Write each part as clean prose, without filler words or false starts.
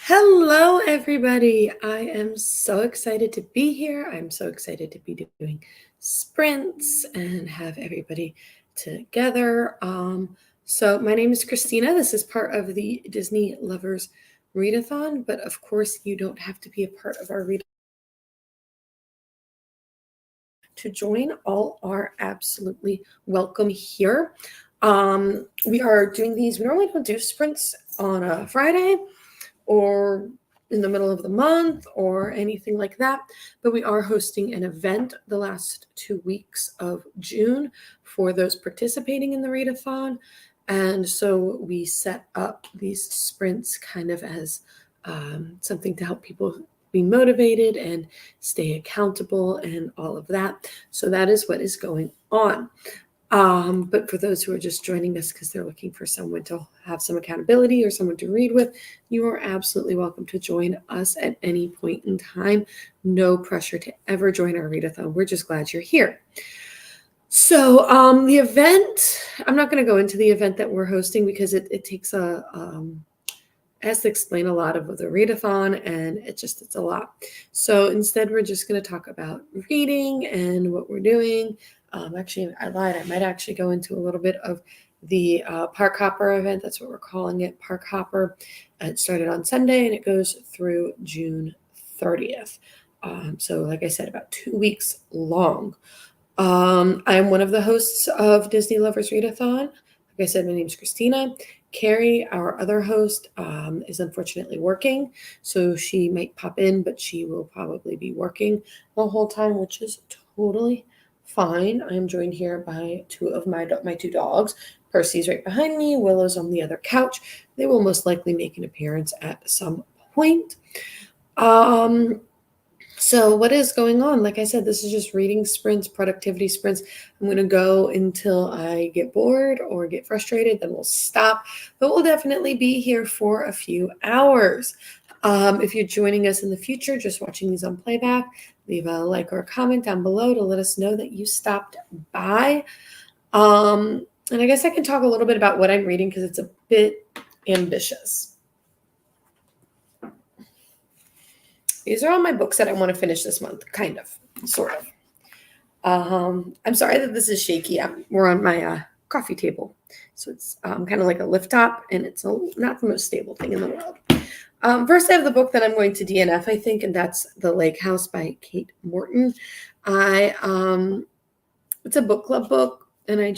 Hello, everybody. I am so excited to be here. I'm so excited to be doing sprints and have everybody together. So my name is Christina. This is part of the Disney Lovers Readathon, but of course you don't have to be a part of our readathon to join. All are absolutely welcome here. We are doing these. We normally don't do sprints on a Friday or in the middle of the month or anything like that. But we are hosting an event the last 2 weeks of June for those participating in the readathon. And so we set up these sprints kind of as something to help people be motivated and stay accountable and all of that. So that is what is going on. But for those who are just joining us because they're looking for someone to have some accountability or someone to read with, you are absolutely welcome to join us at any point in time. No pressure to ever join our readathon. We're just glad you're here. So the event, I'm not going to go into the event that we're hosting because it takes has to explain a lot of the readathon, and it's a lot. So instead, we're just going to talk about reading and what we're doing. Actually, I lied. I might actually go into a little bit of the Park Hopper event. That's what we're calling it, Park Hopper. It started on Sunday, and it goes through June 30th. So like I said, about 2 weeks long. I'm one of the hosts of Disney Lovers Readathon. Like I said, my name is Christina. Carrie, our other host, is unfortunately working, so she might pop in, but she will probably be working the whole time, which is totally fine. I am joined here by two of my two dogs. Percy's right behind me. Willow's on the other couch. They will most likely make an appearance at some point. So what is going on? Like I said, this is just reading sprints, productivity sprints. I'm going to go until I get bored or get frustrated, then we'll stop. But we'll definitely be here for a few hours. If you're joining us in the future, just watching these on playback, leave a like or a comment down below to let us know that you stopped by. And I guess I can talk a little bit about what I'm reading because it's a bit ambitious. These are all my books that I want to finish this month, kind of, sort of. I'm sorry that this is shaky. We're on my coffee table. So it's kind of like a lift top, and it's not the most stable thing in the world. First, I have the book that I'm going to DNF, I think, and that's The Lake House by Kate Morton. It's a book club book, and I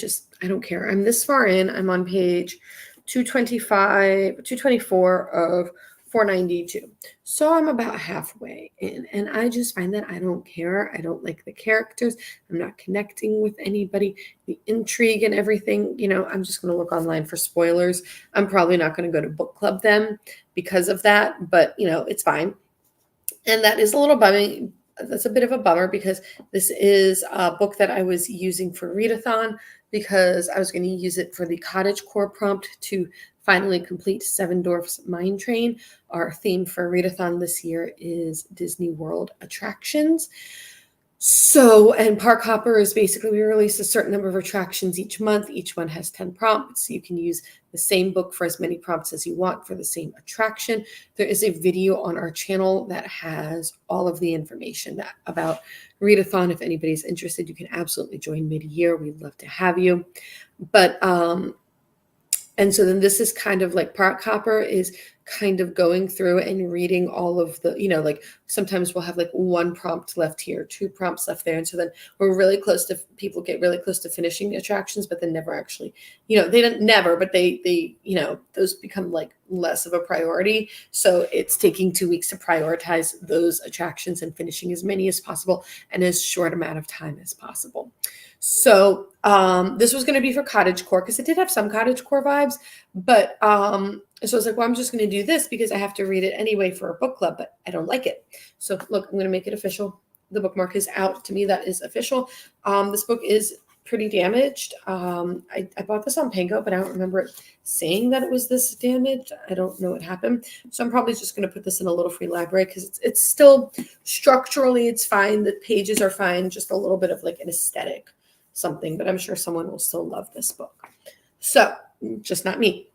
don't care. I'm this far in. I'm on page 224 of 492. So I'm about halfway in, and I just find that I don't care. I don't like the characters. I'm not connecting with anybody. The intrigue and everything, I'm just going to look online for spoilers. I'm probably not going to go to book club them because of that, but it's fine. And that is a little bumming. That's a bit of a bummer because this is a book that I was using for Readathon because I was going to use it for the cottagecore prompt to finally complete Seven Dwarfs Mine Train. Our theme for Readathon this year is Disney World attractions. So, and Park Hopper is basically, we release a certain number of attractions each month. Each one has 10 prompts. You can use the same book for as many prompts as you want for the same attraction. There is a video on our channel that has all of the information about Readathon. If anybody's interested, you can absolutely join mid-year. We'd love to have you. But, and so then this is kind of like Park Hopper is kind of going through and reading all of the, like sometimes we'll have like one prompt left here, two prompts left there. And so then we're really close to, people get really close to finishing attractions, but then never actually, they don't never, but they, those become like less of a priority. So it's taking 2 weeks to prioritize those attractions and finishing as many as possible in as short amount of time as possible. So this was going to be for cottagecore because it did have some cottagecore vibes, but so I was like, well, I'm just going to do this because I have to read it anyway for a book club, but I don't like it. So look, I'm going to make it official. The bookmark is out. To me, that is official. This book is pretty damaged. I bought this on Pango, but I don't remember it saying that it was this damaged. I don't know what happened. So I'm probably just going to put this in a little free library because it's still structurally, it's fine. The pages are fine. Just a little bit of like an aesthetic something, but I'm sure someone will still love this book. So just not me.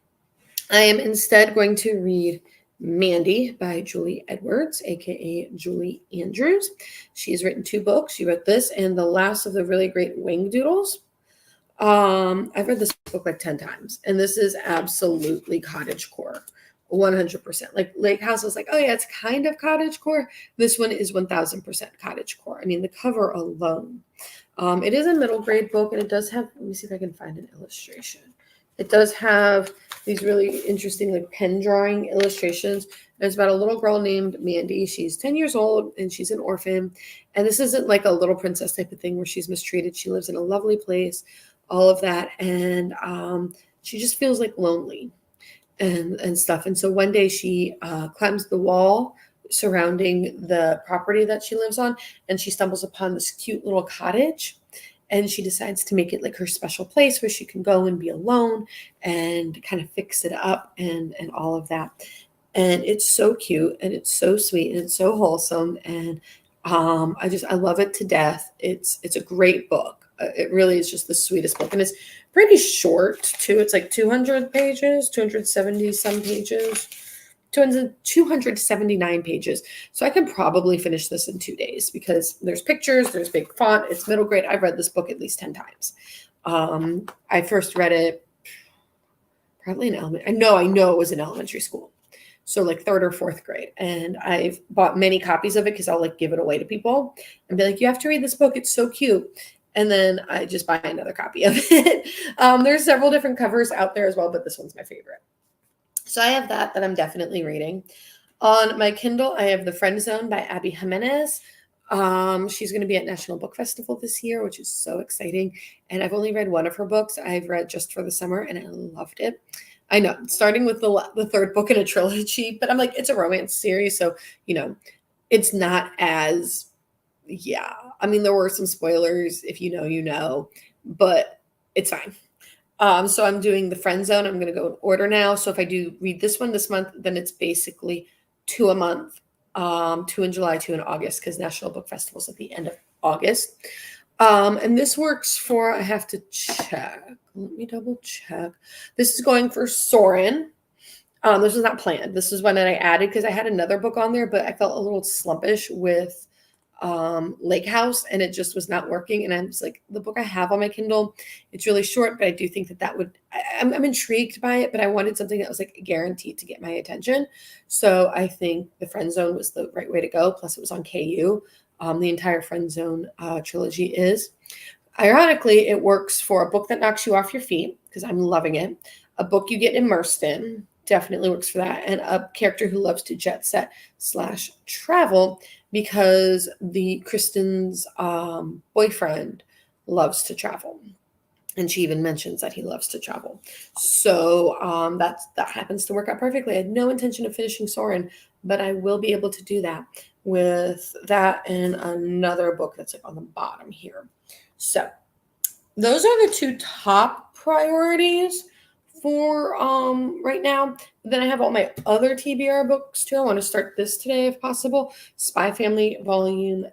I am instead going to read Mandy by Julie Edwards, aka Julie Andrews. She's written 2 books. She wrote this and the last of the really great Wing Doodles. I've read this book like 10 times, and this is absolutely cottagecore, 100%. Like Lake House was like, oh yeah, it's kind of cottagecore. This one is 1000% cottagecore. I mean, the cover alone. It is a middle grade book, and it does have, let me see if I can find an illustration. It does have these really interesting like pen drawing illustrations. And it's about a little girl named Mandy. She's 10 years old and she's an orphan. And this isn't like a little princess type of thing where she's mistreated. She lives in a lovely place, all of that. And she just feels like lonely and stuff. And so one day she climbs the wall surrounding the property that she lives on, and she stumbles upon this cute little cottage. And she decides to make it like her special place where she can go and be alone and kind of fix it up and all of that. And it's so cute and it's so sweet and it's so wholesome. And I love it to death. It's a great book. It really is just the sweetest book. And it's pretty short too. It's like 200 pages, 270 some pages. 279 pages. So I can probably finish this in 2 days because there's pictures, there's big font, it's middle grade. I've read this book at least 10 times. I first read it probably in elementary. I know it was in elementary school. So like 3rd or 4th grade. And I've bought many copies of it because I'll like give it away to people and be like, you have to read this book. It's so cute. And then I just buy another copy of it. There's several different covers out there as well, but this one's my favorite. So I have that I'm definitely reading. On my Kindle, I have The Friend Zone by Abby Jimenez. She's going to be at National Book Festival this year, which is so exciting. And I've only read one of her books. I've read Just for the Summer, and I loved it. I know, starting with the 3rd book in a trilogy, but I'm like, it's a romance series. So, it's not as, yeah. I mean, there were some spoilers. If you know, you know, but it's fine. So I'm doing The Friend Zone. I'm going to go in order now. So if I do read this one this month, then it's basically 2 a month, 2 in July, 2 in August, because National Book Festival is at the end of August. And this works for, I have to check. Let me double check. This is going for Soren. This was not planned. This is one that I added because I had another book on there, but I felt a little slumpish with Lake House, and it just was not working. And I'm just like, the book I have on my Kindle, it's really short, but I do think that would, I'm intrigued by it, but I wanted something that was like guaranteed to get my attention. So I think The Friend Zone was the right way to go. Plus it was on KU. The entire Friend Zone trilogy is. Ironically, it works for a book that knocks you off your feet, because I'm loving it. A book you get immersed in, definitely works for that. And a character who loves to jet set / travel, because Kristen's boyfriend loves to travel. And she even mentions that he loves to travel. So that happens to work out perfectly. I had no intention of finishing Soren, but I will be able to do that with that and another book that's like on the bottom here. So those are the 2 top priorities for right now. Then I have all my other TBR books too. I want to start this today if possible. Spy Family Volume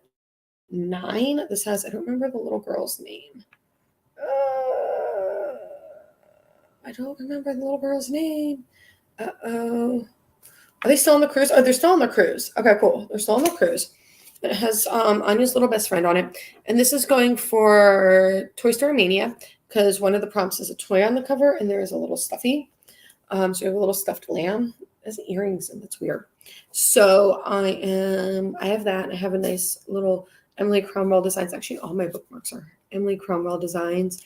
9. This has, I don't remember the little girl's name. I don't remember the little girl's name. Uh-oh. Are they still on the cruise? Oh, they're still on the cruise. Okay, cool. They're still on the cruise. It has Anya's little best friend on it. And this is going for Toy Story Mania, because one of the prompts is a toy on the cover, and there is a little stuffy. So we have a little stuffed lamb. It has earrings, and that's weird. So I have that. I have a nice little Emily Cromwell designs. Actually, all my bookmarks are Emily Cromwell designs.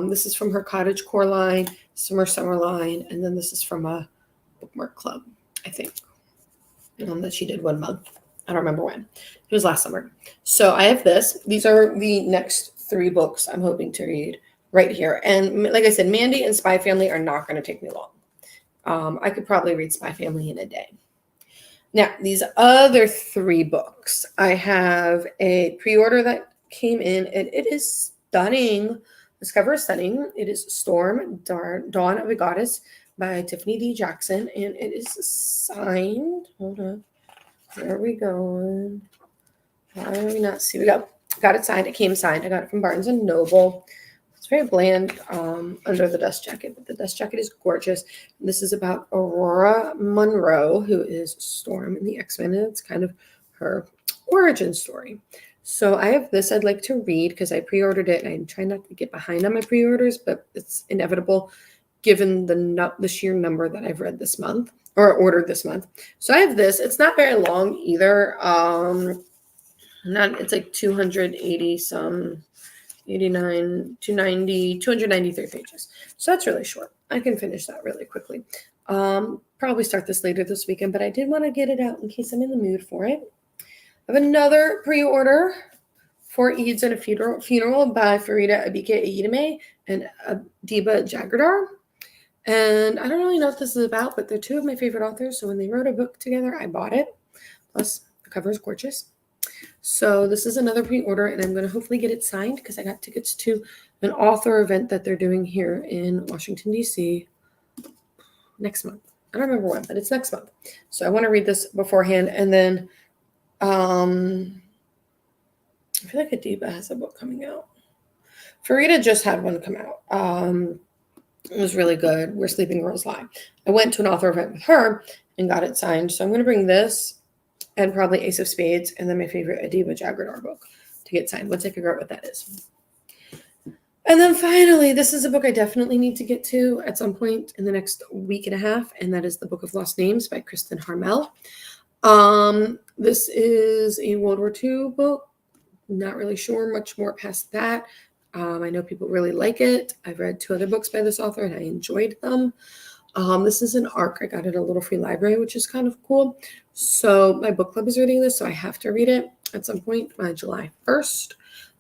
This is from her Cottage Core line, Summer line, and then this is from a bookmark club, I think, that she did 1 month. I don't remember when. It was last summer. So I have this. These are the next 3 books I'm hoping to read right here. And like I said, Mandy and Spy Family are not going to take me long. I could probably read Spy Family in a day. Now, these other 3 books, I have a pre-order that came in, and it is stunning. This cover is stunning. It is Storm, Dawn of a Goddess by Tiffany D. Jackson, and it is signed. Hold on. Where are we going? Why do we not see? We got it signed. It came signed. I got it from Barnes & Noble. It's very bland under the dust jacket, but the dust jacket is gorgeous. This is about Aurora Monroe, who is Storm in the X-Men, and it's kind of her origin story. So I have this I'd like to read because I pre-ordered it, and I'm trying not to get behind on my pre-orders, but it's inevitable given the sheer number that I've read this month or ordered this month. So I have this. It's not very long either. It's like 280 some 89, 290, 293 pages. So that's really short. I can finish that really quickly. Probably start this later this weekend, but I did want to get it out in case I'm in the mood for it. I have another pre-order for Eads and a Funeral by Farida Abike Ayidame and Adiba Jagardar. And I don't really know what this is about, but they're two of my favorite authors. So when they wrote a book together, I bought it. Plus, the cover is gorgeous. So this is another pre-order, and I'm going to hopefully get it signed because I got tickets to an author event that they're doing here in Washington, D.C. next month. I don't remember when, but it's next month. So I want to read this beforehand. And then I feel like Adiba has a book coming out. Farida just had one come out. It was really good. Where Sleeping Girls Lie. I went to an author event with her and got it signed. So I'm going to bring this and probably Ace of Spades and then my favorite Adiba Jagardar book to get signed once I figure out what that is. And then finally, this is a book I definitely need to get to at some point in the next week and a half, and that is The Book of Lost Names by Kristen Harmel. This is a World War II book. Not really sure much more past that. I know people really like it. I've read 2 other books by this author and I enjoyed them. This is an ARC. I got it at a little free library, which is kind of cool. So my book club is reading this, so I have to read it at some point by July 1st.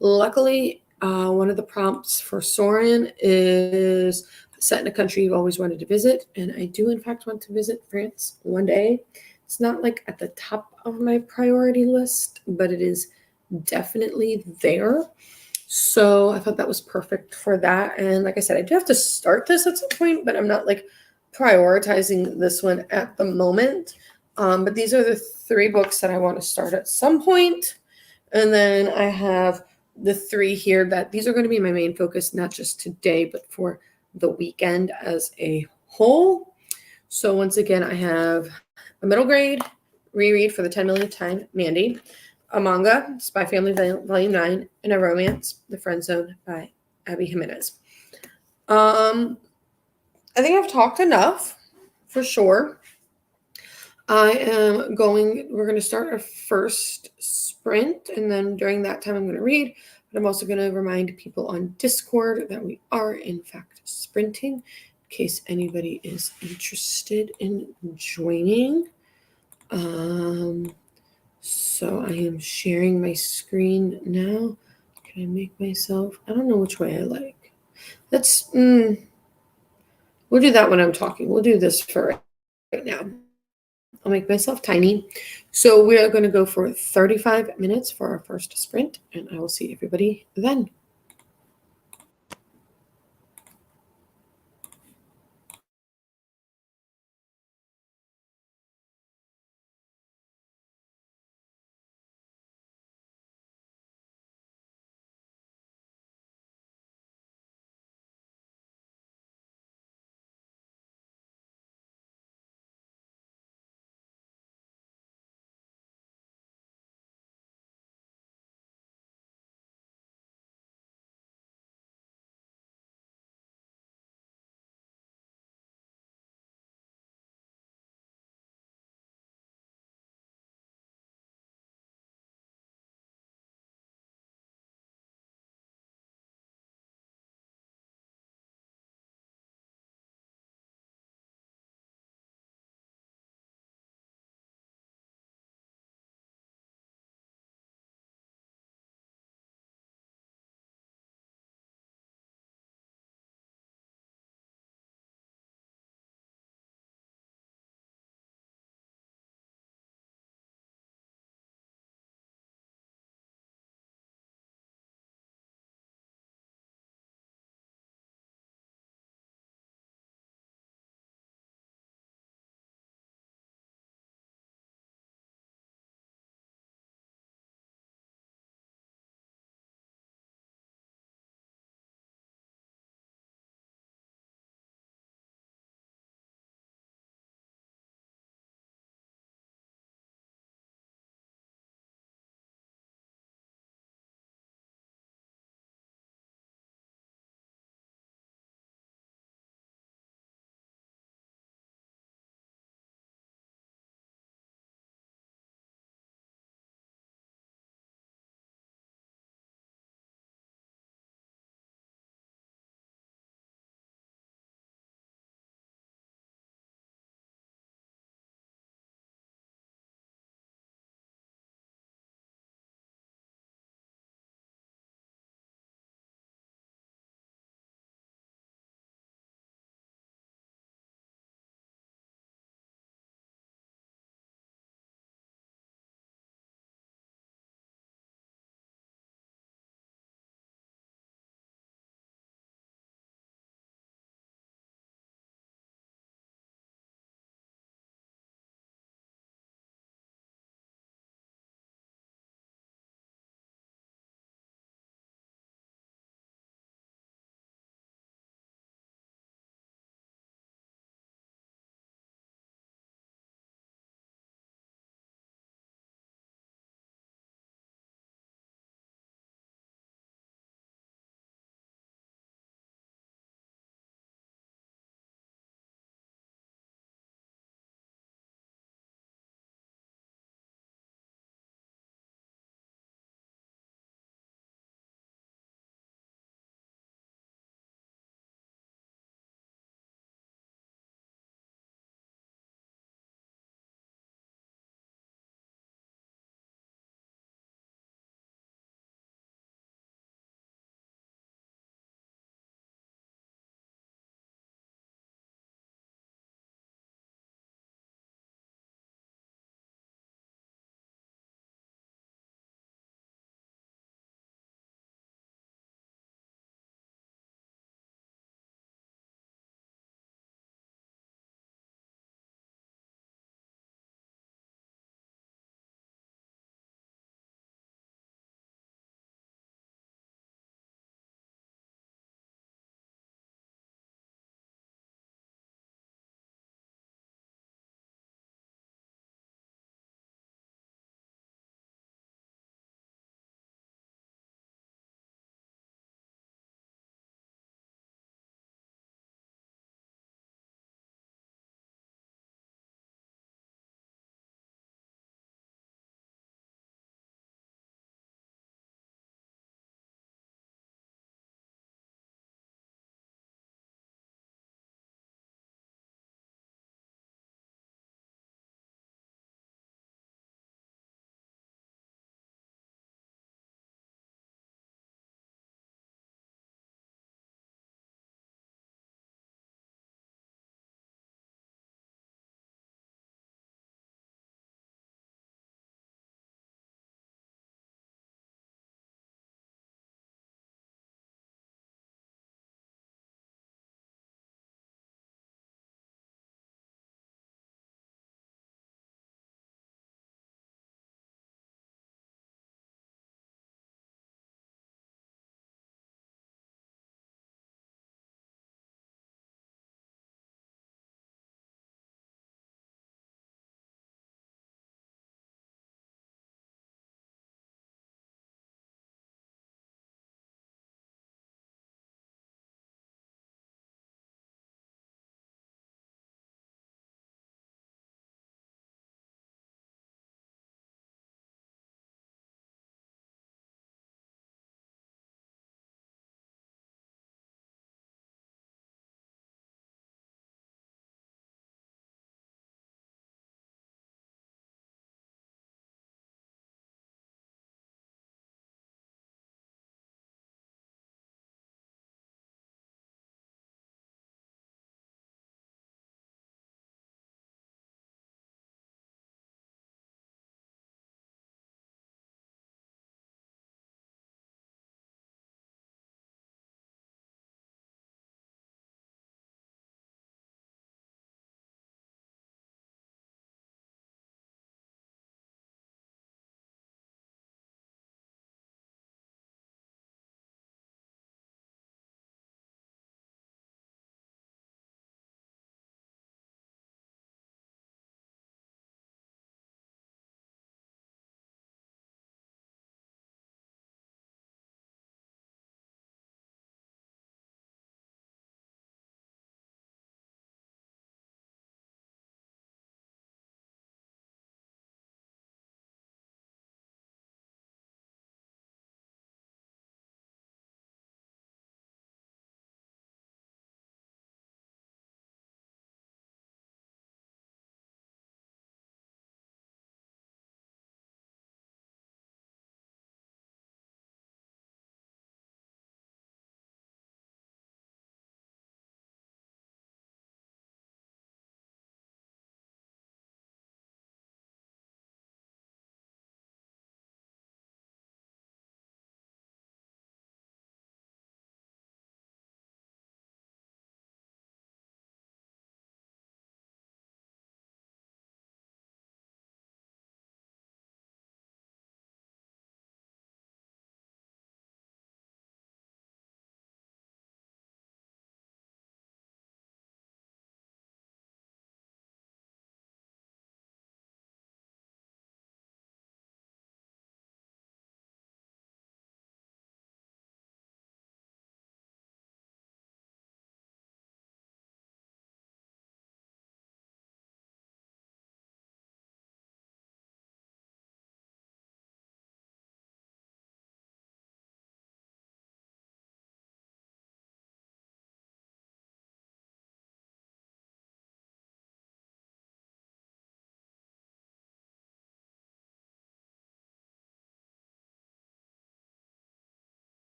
Luckily, one of the prompts for Soren is set in a country you've always wanted to visit. And I do, in fact, want to visit France one day. It's not like at the top of my priority list, but it is definitely there. So I thought that was perfect for that. And like I said, I do have to start this at some point, but I'm not like prioritizing this one at the moment. But these are the 3 books that I want to start at some point. And then I have the 3 here that these are going to be my main focus, not just today, but for the weekend as a whole. So once again, I have a middle grade reread for the 10 millionth time, Mandy, a manga, Spy Family Volume 9, and a romance, The Friend Zone by Abby Jimenez. I think I've talked enough for sure. We're going to start our first sprint, and then during that time I'm going to read, but I'm also going to remind people on Discord that we are in fact sprinting in case anybody is interested in joining. So I am sharing my screen now. Can I make myself? I don't know which way I like. We'll do that when I'm talking. We'll do this for right now. I'll make myself tiny. So we are going to go for 35 minutes for our first sprint, and I will see everybody then.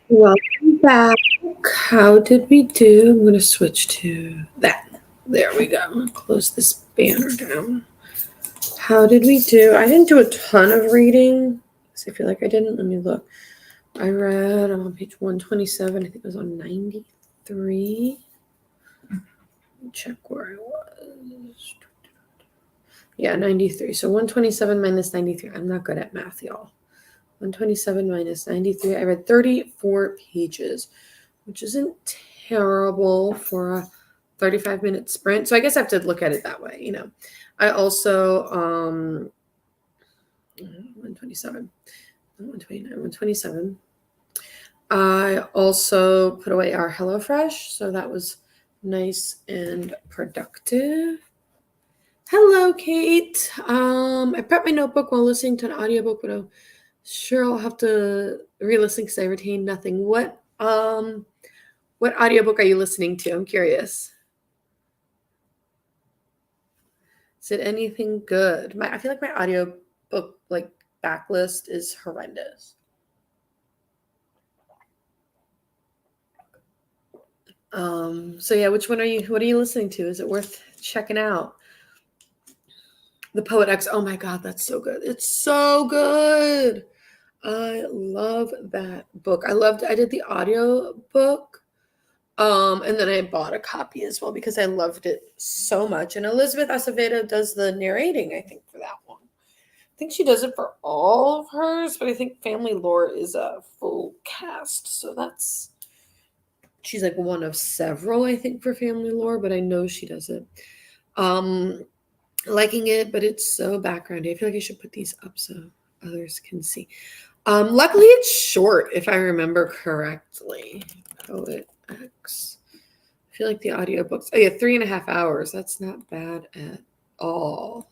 Welcome back. How did we do? I'm going to switch to that. There we go. Close this banner down. How did we do? I didn't do a ton of reading. I feel like I didn't. Let me look. I'm on page 127. I think it was on 93. Check where I was. Yeah, 93. So 127 minus 93. I'm not good at math, y'all. 127 minus 93. I read 34 pages, which isn't terrible for a 35-minute sprint. So I guess I have to look at it that way, I also 127, 129, 127. I also put away our HelloFresh, so that was nice and productive. Hello, Kate. I prepped my notebook while listening to an audiobook, but I'm sure I'll have to re-listen because I retained nothing. What audiobook are you listening to? I'm curious. Is it anything good? I feel like my audiobook backlist is horrendous. So yeah, what are you listening to? Is it worth checking out? The Poet X. Oh my God, that's so good. It's so good. I love that book. I did the audio book. And then I bought a copy as well because I loved it so much. And Elizabeth Acevedo does the narrating, I think, for that one. I think she does it for all of hers, but I think Family Lore is a full cast. So she's like one of several, I think, for Family Lore, but I know she does it. Liking it, but it's so backgroundy. I feel like I should put these up so others can see. Luckily it's short, if I remember correctly. Poet X. I feel like the audiobooks, 3.5 hours. That's not bad at all.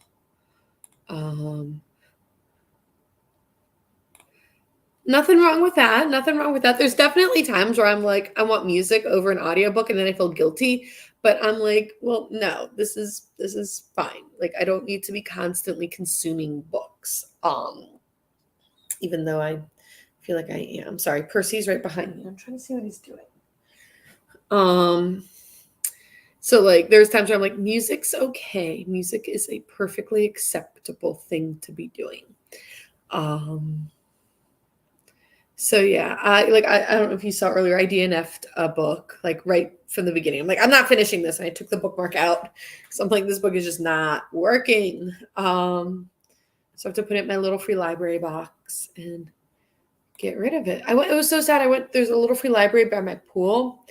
Nothing wrong with that. Nothing wrong with that. There's definitely times where I'm like, I want music over an audiobook and then I feel guilty. But I'm like, well, no, this is fine. Like, I don't need to be constantly consuming books. Even though I feel like I am. Sorry, Percy's right behind me. I'm trying to see what he's doing. So like there's times where I'm like, music's okay. Music is a perfectly acceptable thing to be doing. So yeah, I don't know if you saw earlier, I DNF'd a book like right from the beginning. I'm like, I'm not finishing this. And I took the bookmark out because I'm like, this book is just not working. So I have to put it in my little free library box and get rid of it. It was so sad. There's a little free library by my pool.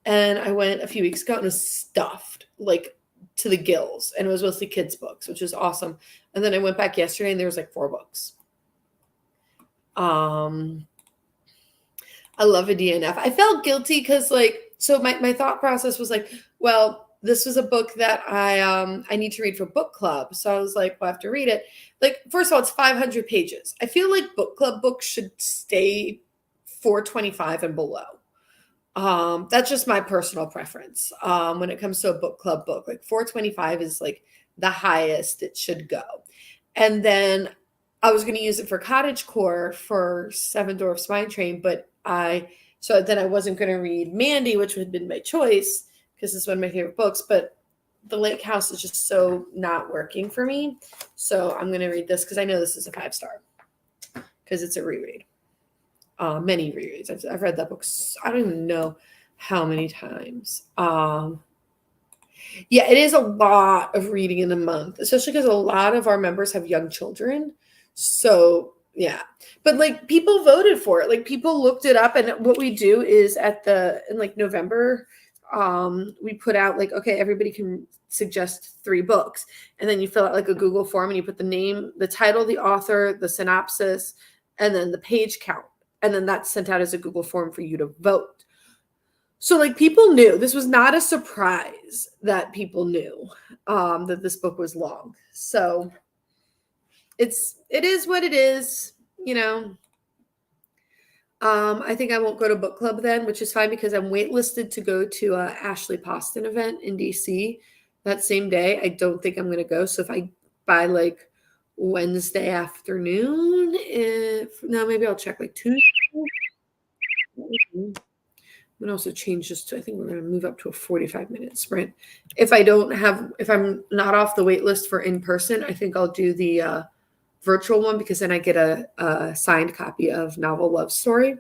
And I went a few weeks ago and it was stuffed like to the gills. And it was mostly kids' books, which is awesome. And then I went back yesterday and there was like 4 books. I love a DNF. I felt guilty because so my thought process was like, well, this was a book that I need to read for book club. So I was like, well, I have to read it. Like, first of all, it's 500 pages. I feel like book club books should stay 425 and below. That's just my personal preference. When it comes to a book club book, like 425 is like the highest it should go. And then I was going to use it for cottagecore for Seven Dwarfs Mine Train, but so then I wasn't going to read Mandy, which would have been my choice because it's one of my favorite books, but The Lake House is just so not working for me. So I'm going to read this because I know this is a 5-star because it's a reread. Many rereads. I've read that book. I don't even know how many times. Yeah, it is a lot of reading in a month, especially because a lot of our members have young children. So yeah, but like people voted for it. Like people looked it up, and what we do is in like November, we put out like, okay, everybody can suggest 3 books, and then you fill out like a Google form, and you put the name, the title, the author, the synopsis, and then the page count. And then that's sent out as a Google form for you to vote. So like people knew, this was not a surprise that people knew that this book was long. So it is what it is, I think I won't go to book club then, which is fine because I'm waitlisted to go to a Ashley Poston event in DC that same day. I don't think I'm going to go. So if I buy like Wednesday afternoon, maybe I'll check like Tuesday. I'm gonna also change this to, I think we're gonna move up to a 45-minute sprint. If I'm not off the wait list for in person, I think I'll do the virtual one because then I get a signed copy of Novel Love Story.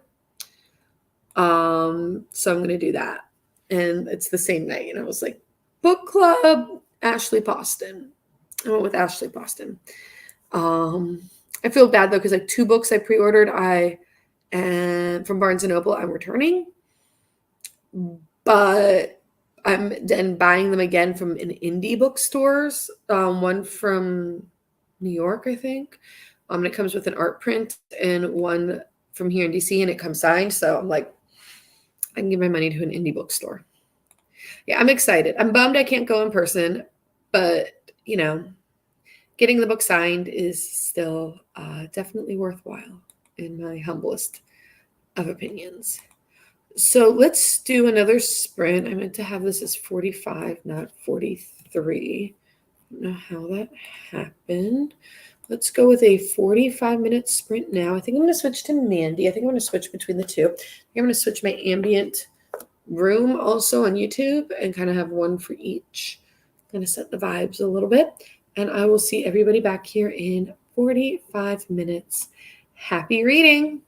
So I'm gonna do that. And it's the same night. And I was like, book club, Ashley Poston. I went with Ashley Poston. I feel bad though, because like 2 books I pre-ordered, and from Barnes and Noble, I'm returning, but I'm then buying them again from an indie bookstores. One from New York, I think. And it comes with an art print, and one from here in DC, and it comes signed. So I'm like, I can give my money to an indie bookstore. Yeah, I'm excited. I'm bummed I can't go in person, but you know, getting the book signed is still definitely worthwhile in my humblest of opinions. So let's do another sprint. I meant to have this as 45, not 43. I don't know how that happened. Let's go with a 45-minute sprint now. I think I'm going to switch to Mandy. I think I'm going to switch between the two. I'm going to switch my ambient room also on YouTube and kind of have one for each. I'm going to set the vibes a little bit. And I will see everybody back here in 45 minutes. Happy reading.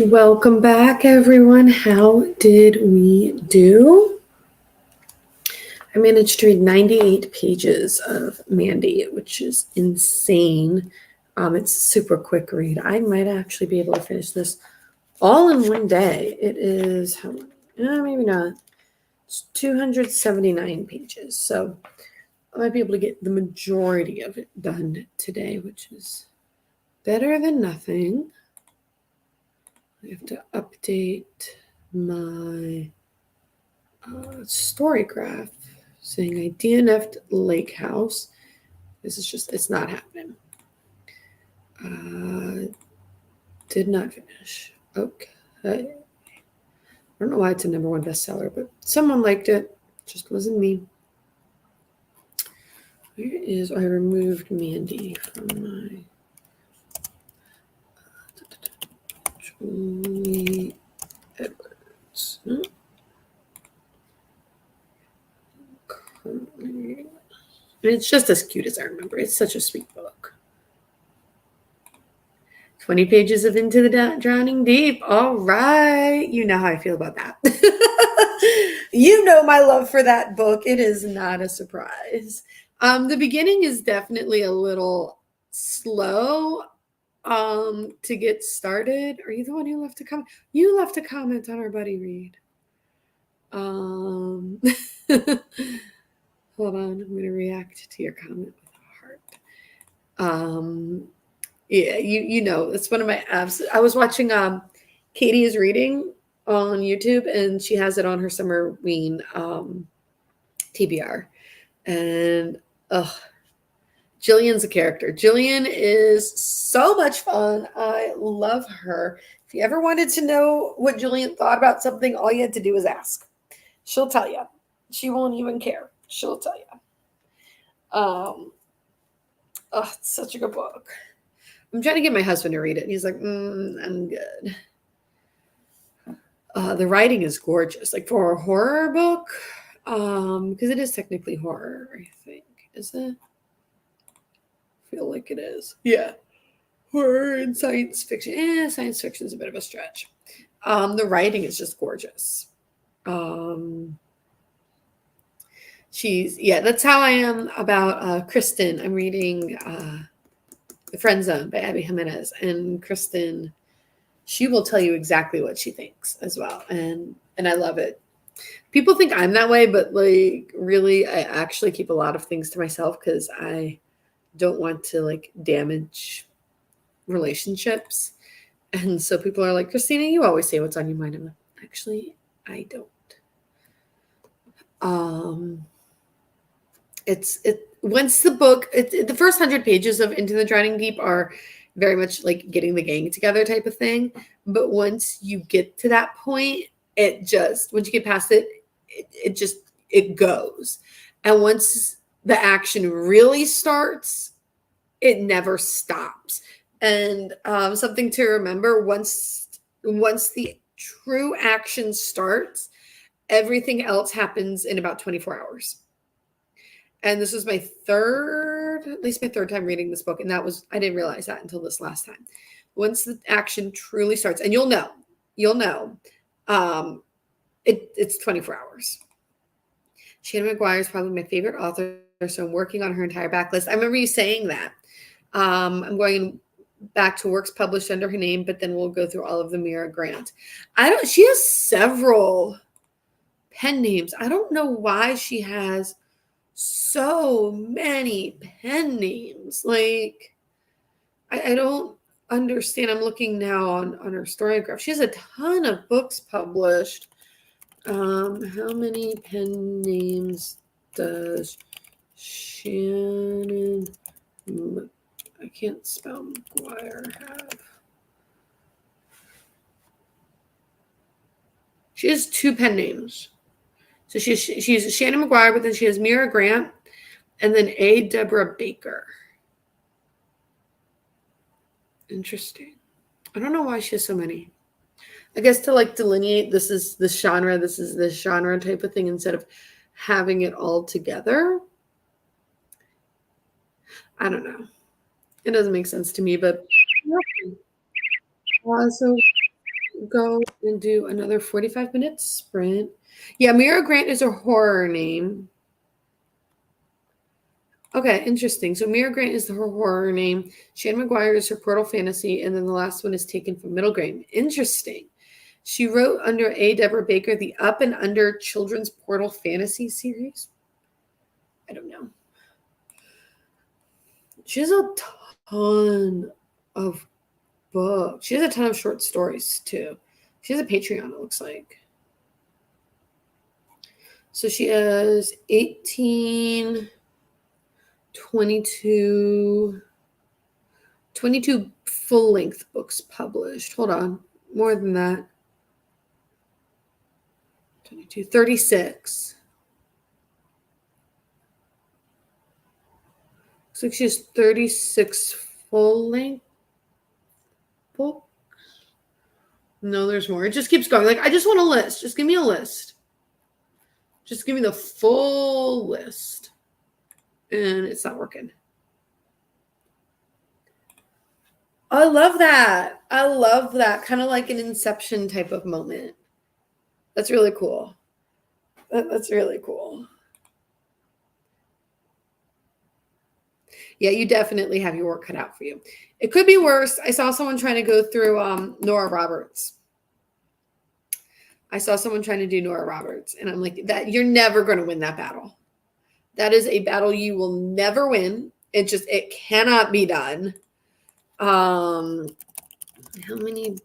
Welcome back, everyone. How did we do? I managed to read 98 pages of Mandy, which is insane. It's a super quick read. I might actually be able to finish this all in one day. It is, how many? Maybe not. It's 279 pages. So I might be able to get the majority of it done today, which is better than nothing. I have to update my story graph saying I DNF'd Lake House. This is just, it's not happening. Did not finish. Okay. I don't know why it's a #1 bestseller, but someone liked it. Just wasn't me. Where is, I removed Mandy from my Julie Edwards. No. It's just as cute as I remember. It's such a sweet book. 20 pages of Into the Drowning Deep. All right. You know how I feel about that. You know my love for that book. It is not a surprise. The beginning is definitely a little slow to get started. Are you the one who left a comment? You left a comment on our buddy Reed. Hold on, I'm gonna react to your comment with a heart. Yeah, you know, it's one of my apps. I was watching Katie is Reading on YouTube, and she has it on her summer ween TBR. And Jillian's a character. Jillian is so much fun. I love her. If you ever wanted to know what Jillian thought about something, all you had to do was ask. She'll tell you. She won't even care. She'll tell you. It's such a good book. I'm trying to get my husband to read it. And he's like, I'm good. The writing is gorgeous. Like for a horror book, because it is technically horror, I think. Is it? I feel like it is. Yeah. Horror and science fiction. Science fiction is a bit of a stretch. The writing is just gorgeous. That's how I am about Kristen. I'm reading The Friend Zone by Abby Jimenez, and Kristen, she will tell you exactly what she thinks as well, and I love it. People think I'm that way, but like really, I actually keep a lot of things to myself because I don't want to like damage relationships. And so people are like, Christina, you always say what's on your mind. I'm like, actually, I don't. Once the book, the first 100 pages of Into the Drowning Deep are very much like getting the gang together type of thing. But once you get to that point, once you get past it, it goes. And once the action really starts, it never stops. And something to remember, once the true action starts, everything else happens in about 24 hours. And this was my third time reading this book. And I didn't realize that until this last time. Once the action truly starts, and you'll know, it's 24 hours. Shannon McGuire is probably my favorite author. So I'm working on her entire backlist. I remember you saying that. I'm going back to works published under her name, but then we'll go through all of the Mira Grant. She has several pen names. I don't know why she has so many pen names. Like, I don't understand. I'm looking now on her story graph. She has a ton of books published. How many pen names does Shannon, I can't spell McGuire, have? She has 2 pen names. So she's Shannon McGuire, but then she has Mira Grant and then A. Deborah Baker. Interesting. I don't know why she has so many. I guess to like delineate this is this genre, this is this genre type of thing instead of having it all together. I don't know. It doesn't make sense to me, but so go and do another 45-minute sprint. Yeah, Mira Grant is a horror name. Okay, interesting. So Mira Grant is her horror name. Shannon McGuire is her portal fantasy, and then the last one is taken from middle grade. Interesting. She wrote under A. Deborah Baker the Up and Under Children's Portal Fantasy series. I don't know. She has a ton of books. She has a ton of short stories too. She has a Patreon, it looks like. So she has 18, 22 full-length books published. Hold on. More than that. 22, 36. Looks like she has 36 full-length books. No, there's more. It just keeps going. Like, I just want a list. Just give me a list. Just give me the full list. And it's not working. I love that. I love that. Kind of like an Inception type of moment. That's really cool. That's really cool. Yeah, you definitely have your work cut out for you. It could be worse. I saw someone trying to go through Nora Roberts. I saw someone trying to do Nora Roberts, and I'm like, that you're never going to win that battle. That is a battle you will never win. It cannot be done. How many,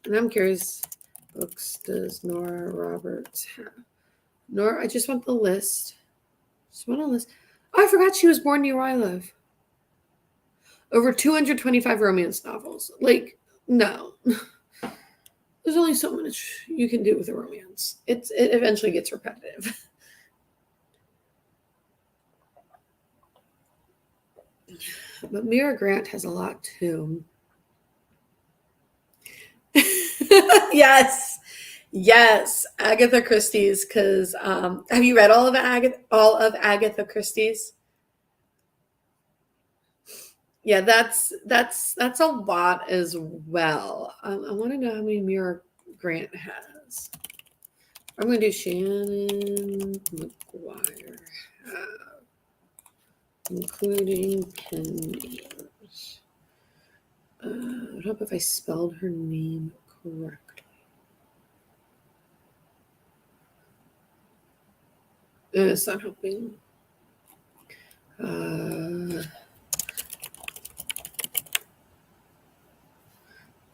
and I'm curious, books does Nora Roberts have? Nora, I just want the list. Just want a list. Oh, I forgot she was born near where I live. Over 225 romance novels. Like, no. There's only so much you can do with a romance. It eventually gets repetitive. But Mira Grant has a lot too. Yes. Agatha Christie's, because have you read all of Agatha Christie's? Yeah, that's a lot as well. I want to know how many Mira Grant has. I'm going to do Shannon McGuire have, including pen names. I hope if I spelled her name correctly. It's not helping.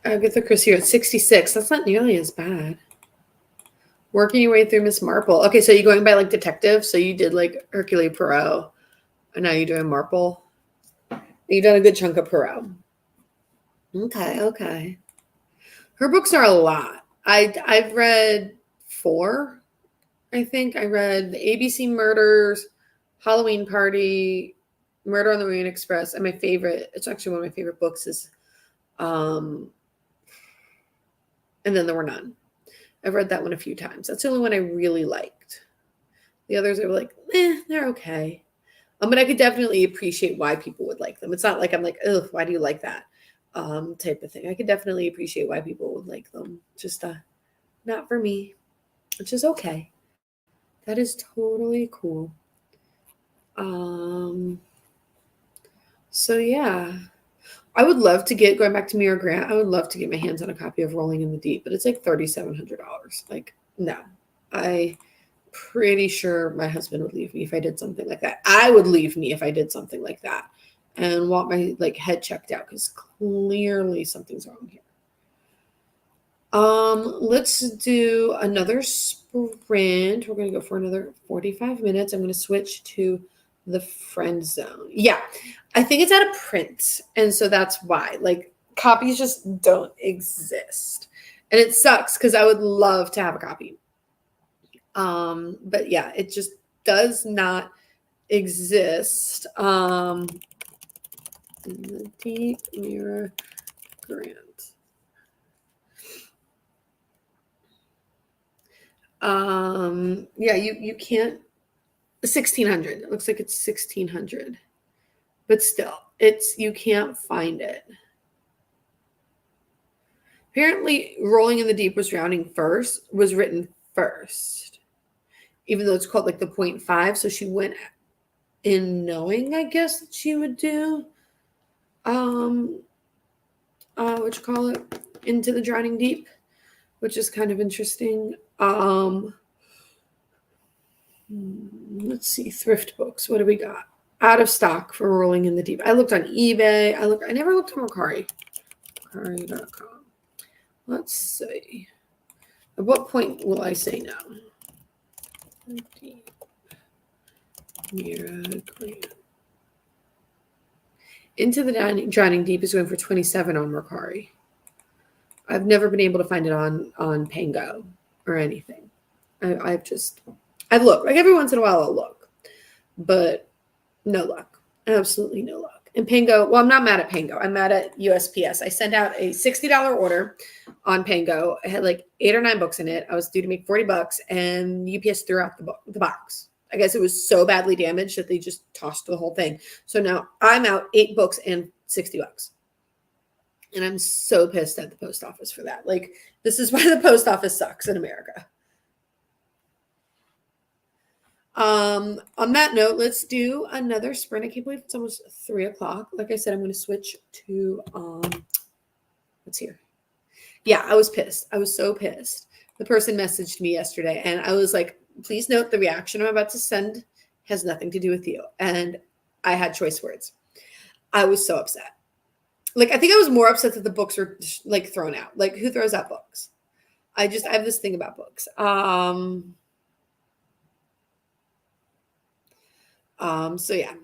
Agatha Christie at 66. That's not nearly as bad. Working your way through Miss Marple. Okay, so you're going by like detective. So you did like Hercule Poirot, and now you're doing Marple. You've done a good chunk of Poirot. Okay. Her books are a lot. I've read 4. I think I read the ABC Murders, Halloween Party, Murder on the Orient Express, and my favorite. It's actually one of my favorite books is, and then There Were None. I've read that one a few times. That's the only one I really liked. The others are like, they're okay. But I could definitely appreciate why people would like them. It's not like I'm like, ugh, why do you like that? Type of thing. I could definitely appreciate why people would like them. Just not for me, which is okay. That is totally cool. So yeah. I would love to get, going back to Mira Grant, I would love to get my hands on a copy of Rolling in the Deep, but it's like $3,700. Like, no. I'm pretty sure my husband would leave me if I did something like that. I would leave me if I did something like that and want my head checked out, because clearly something's wrong here. Let's do another sprint. We're going to go for another 45 minutes. I'm going to switch to the friend zone. Yeah, I think it's out of print. And so that's why. Copies just don't exist. And it sucks because I would love to have a copy. But yeah, it just does not exist. In the Deep Mira Grant. Yeah, you can't. 1,600. It looks like it's 1,600, but still, you can't find it. Apparently, Rolling in the Deep was written first, even though it's called like the 0.5. So she went in knowing, I guess, that she would do what you call it, Into the Drowning Deep, which is kind of interesting. Let's see, thrift books. What do we got? Out of stock for Rolling in the Deep. I looked on eBay. I never looked on Mercari. Mercari.com. Let's see. At what point will I say no? Into the Drowning Deep is going for 27 on Mercari. I've never been able to find it on Pango or anything. I've looked. Like every once in a while I'll look. But no luck. Absolutely no luck. And Pango, well, I'm not mad at Pango. I'm mad at USPS. I sent out a $60 order on Pango. It had like 8 or 9 books in it. I was due to make $40, and UPS threw out the box. I guess it was so badly damaged that they just tossed the whole thing. So now I'm out 8 books and $60. And I'm so pissed at the post office for that. Like, this is why the post office sucks in America. On that note, let's do another sprint. I can't believe it's almost 3 o'clock. Like I said, I'm going to switch to what's here. Yeah, I was pissed. I was so pissed. The person messaged me yesterday, and I was like, please note the reaction I'm about to send has nothing to do with you. And I had choice words. I was so upset. Like, I think I was more upset that the books were like thrown out. Like, who throws out books? I have this thing about books. So yeah.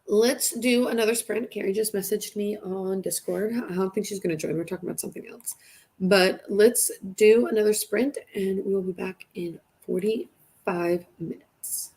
Let's do another sprint. Carrie just messaged me on Discord. I don't think she's going to join. We're talking about something else. But let's do another sprint, and we'll be back in 45 minutes.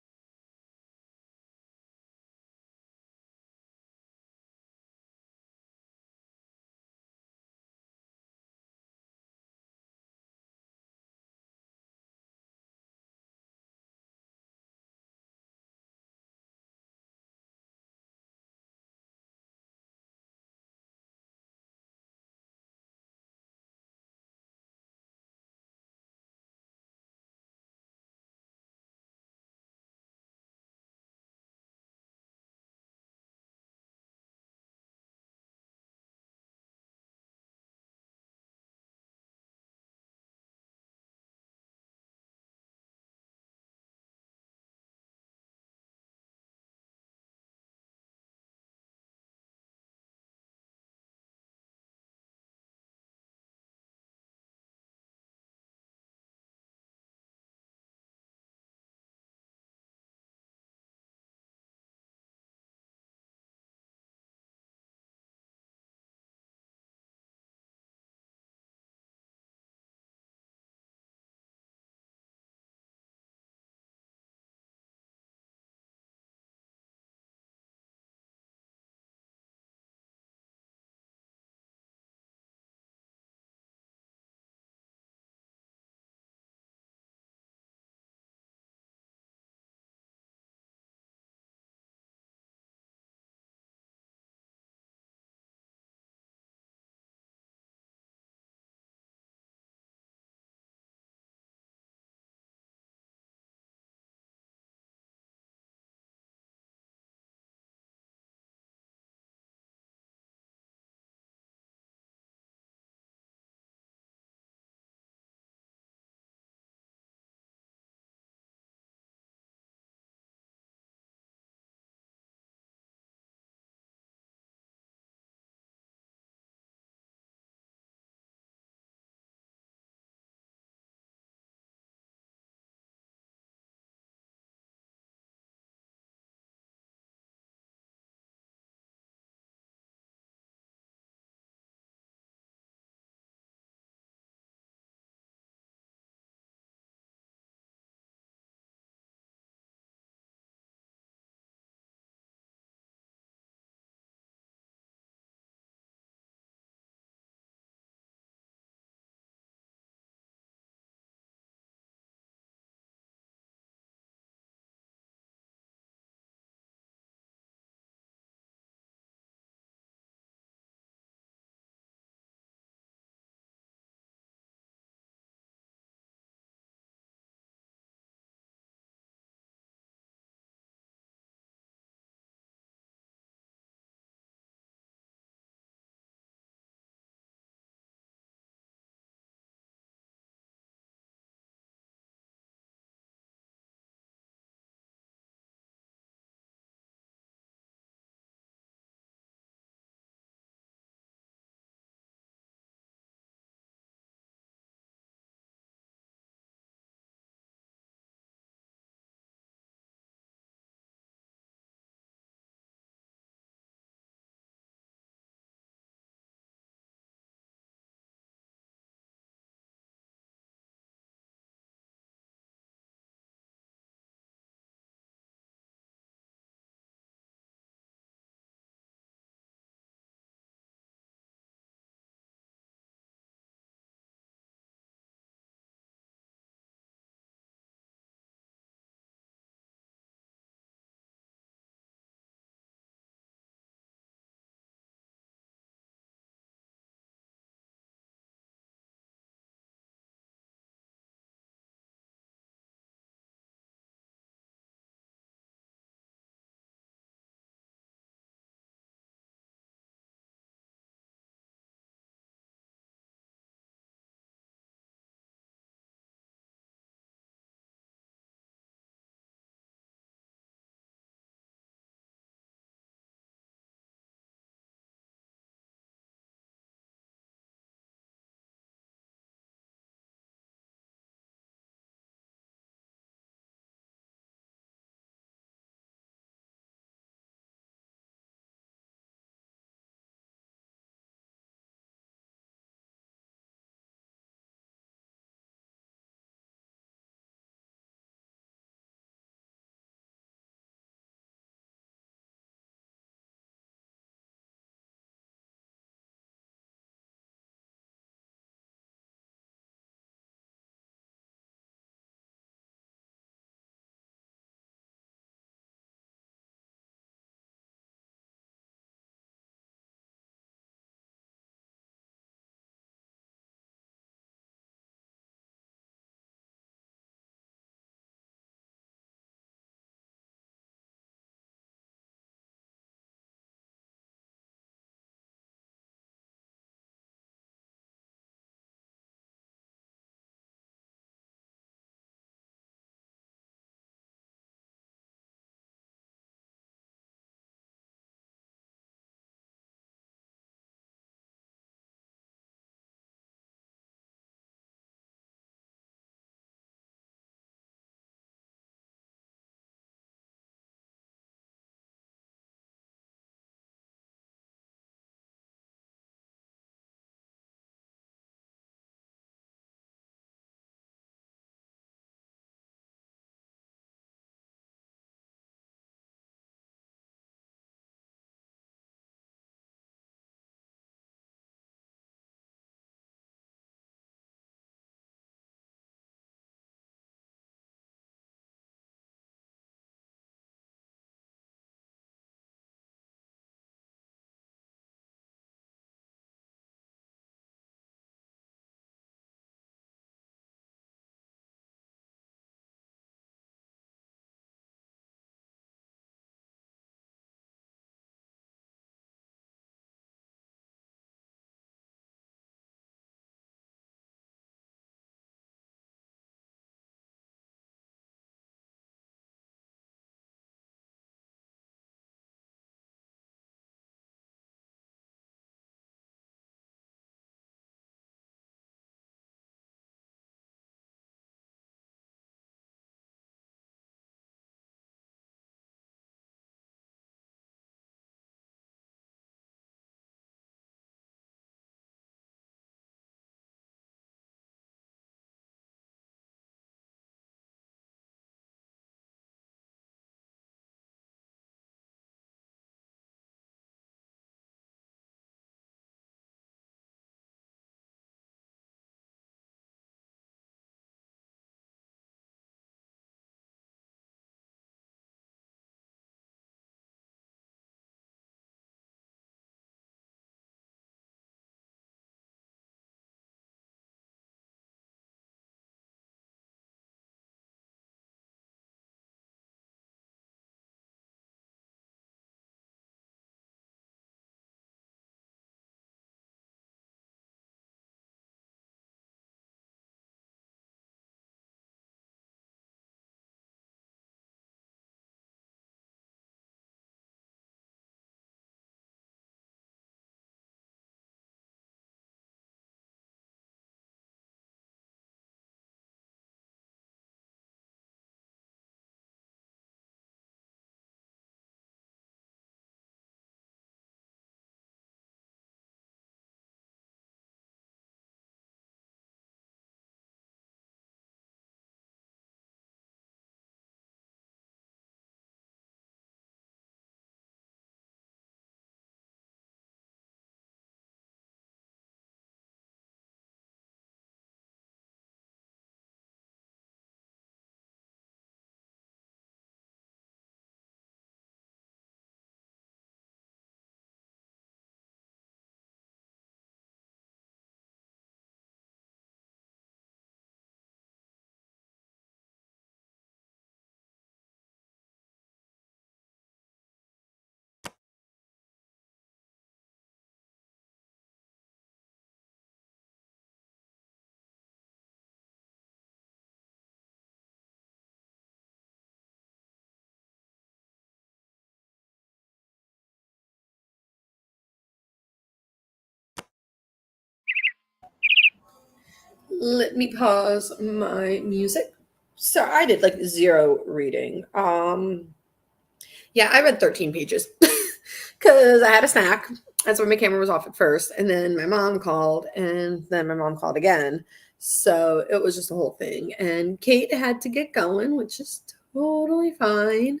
Let me pause my music. So I did like 0 reading. Yeah, I read 13 pages because I had a snack. That's when my camera was off at first. And then my mom called, and then my mom called again. So it was just a whole thing. And Kate had to get going, which is totally fine.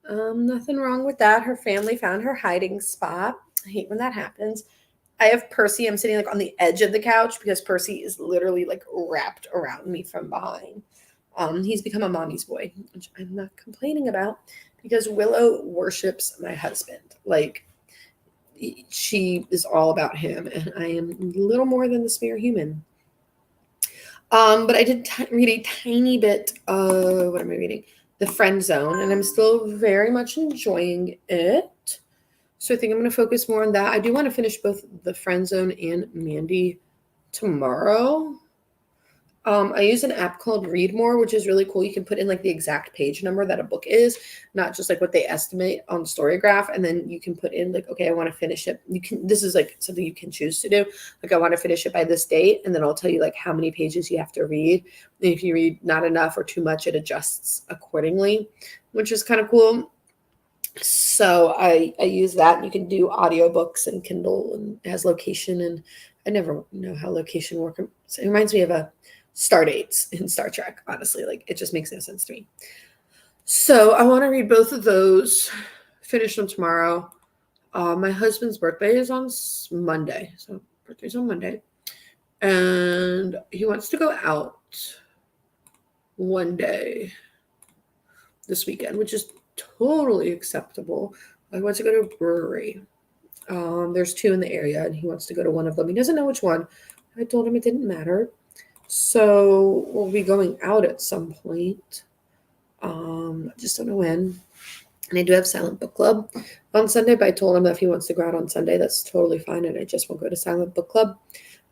Nothing wrong with that. Her family found her hiding spot. I hate when that happens. I have Percy. I'm sitting like on the edge of the couch because Percy is literally like wrapped around me from behind. He's become a mommy's boy, which I'm not complaining about because Willow worships my husband. Like, she is all about him, and I am a little more than the spare human. But I did read a tiny bit of, what am I reading? The Friend Zone, and I'm still very much enjoying it. So I think I'm going to focus more on that. I do want to finish both The Friend Zone and Mandy tomorrow. I use an app called Read More, which is really cool. You can put in like the exact page number that a book is, not just like what they estimate on Storygraph. And then you can put in like, okay, I want to finish it. This is like something you can choose to do. Like, I want to finish it by this date. And then I'll tell you like how many pages you have to read. And if you read not enough or too much, it adjusts accordingly, which is kind of cool. So I use that. You can do audiobooks and Kindle, and it has location, and I never know how location works. It reminds me of a Stardates in Star Trek, honestly. Like, it just makes no sense to me. So I want to read both of those, finish them tomorrow. My husband's birthday is on Monday. So birthday's on Monday. And he wants to go out one day this weekend, which is totally acceptable. I want to go to a brewery. There's 2 in the area, and he wants to go to one of them. He doesn't know which one. I told him it didn't matter. So we'll be going out at some point. I just don't know when. And I do have Silent Book Club on Sunday, but I told him that if he wants to go out on Sunday, that's totally fine, and I just won't go to Silent Book Club.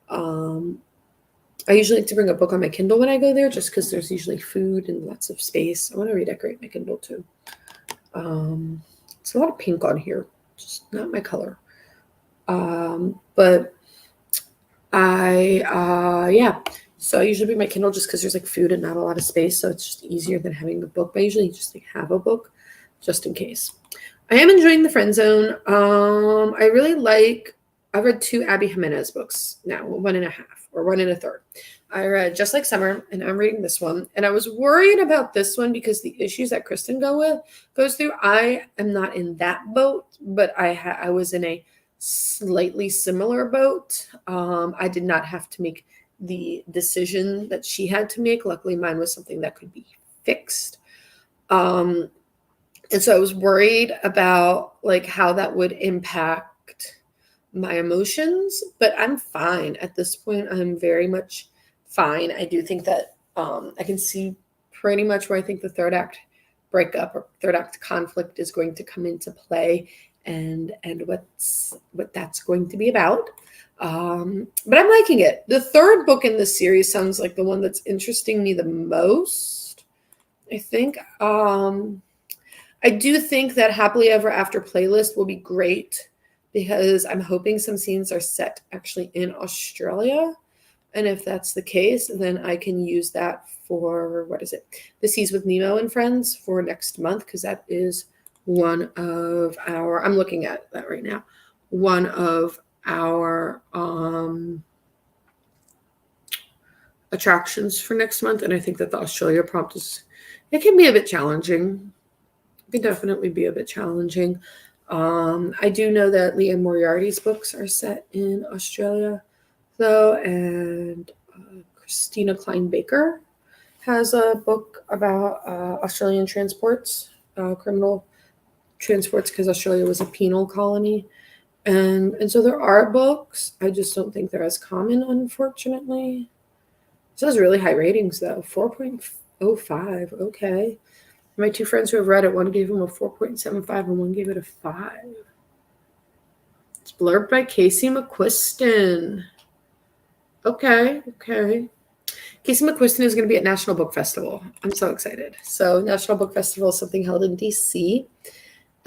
I usually like to bring a book on my Kindle when I go there, just because there's usually food and lots of space. I want to redecorate my Kindle too. It's a lot of pink on here, just not my color. But yeah. So I usually bring my Kindle just because there's like food and not a lot of space, so it's just easier than having the book. But I usually just like have a book just in case. I am enjoying The Friend Zone. I've read 2 Abby Jimenez books now, 1.5 or 1 1/3. I read Just Like Summer, and I'm reading this one. And I was worried about this one because the issues that Kristen goes through. I am not in that boat, but I was in a slightly similar boat. I did not have to make the decision that she had to make. Luckily, mine was something that could be fixed. And so I was worried about like how that would impact my emotions, but I'm fine at this point. I'm very much fine. I do think that I can see pretty much where I think the third act breakup or third act conflict is going to come into play, and what that's going to be about. But I'm liking it. The third book in this series sounds like the one that's interesting me the most, I think. I do think that Happily Ever After playlist will be great because I'm hoping some scenes are set actually in Australia. And if that's the case, then I can use that for, what is it? The Seas with Nemo and Friends for next month, because that is one of our, I'm looking at that right now, one of our attractions for next month. And I think that the Australia prompt it can be a bit challenging. It can definitely be a bit challenging. I do know that Leah Moriarty's books are set in Australia, though, and Christina Klein Baker has a book about Australian transports, criminal transports, because Australia was a penal colony. And so there are books. I just don't think they're as common, unfortunately. This has really high ratings, though. 4.05. Okay. My 2 friends who have read it, one gave him a 4.75 and one gave it a 5. It's blurbed by Casey McQuiston. Okay. Casey McQuiston is going to be at National Book Festival. I'm so excited. So National Book Festival is something held in D.C.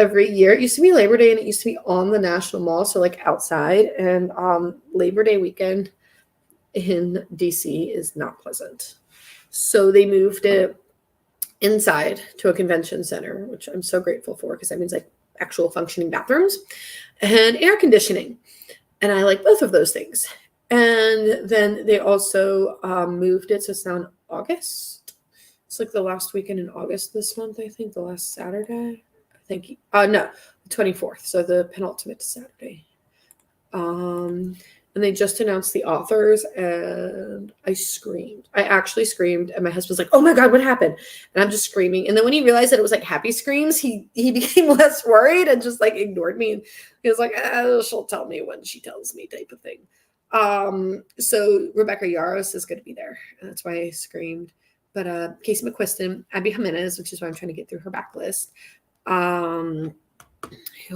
every year. It used to be Labor Day, and it used to be on the National Mall, so like outside. And Labor Day weekend, in DC is not pleasant. So they moved it inside to a convention center, which I'm so grateful for because that means like actual functioning bathrooms and air conditioning. And I like both of those things. And then they also moved it. So it's now in August. It's like the last weekend in August this month, I think, the last Saturday. I think, no, the 24th. So the penultimate Saturday. And they just announced the authors, and I screamed. I actually screamed, and my husband's like, "Oh my God, what happened?" And I'm just screaming. And then when he realized that it was like happy screams, he became less worried and just like ignored me. And he was like, "She'll tell me when she tells me," type of thing. So Rebecca Yaros is going to be there, and that's why I screamed. But Casey McQuiston, Abby Jimenez, which is why I'm trying to get through her backlist. Who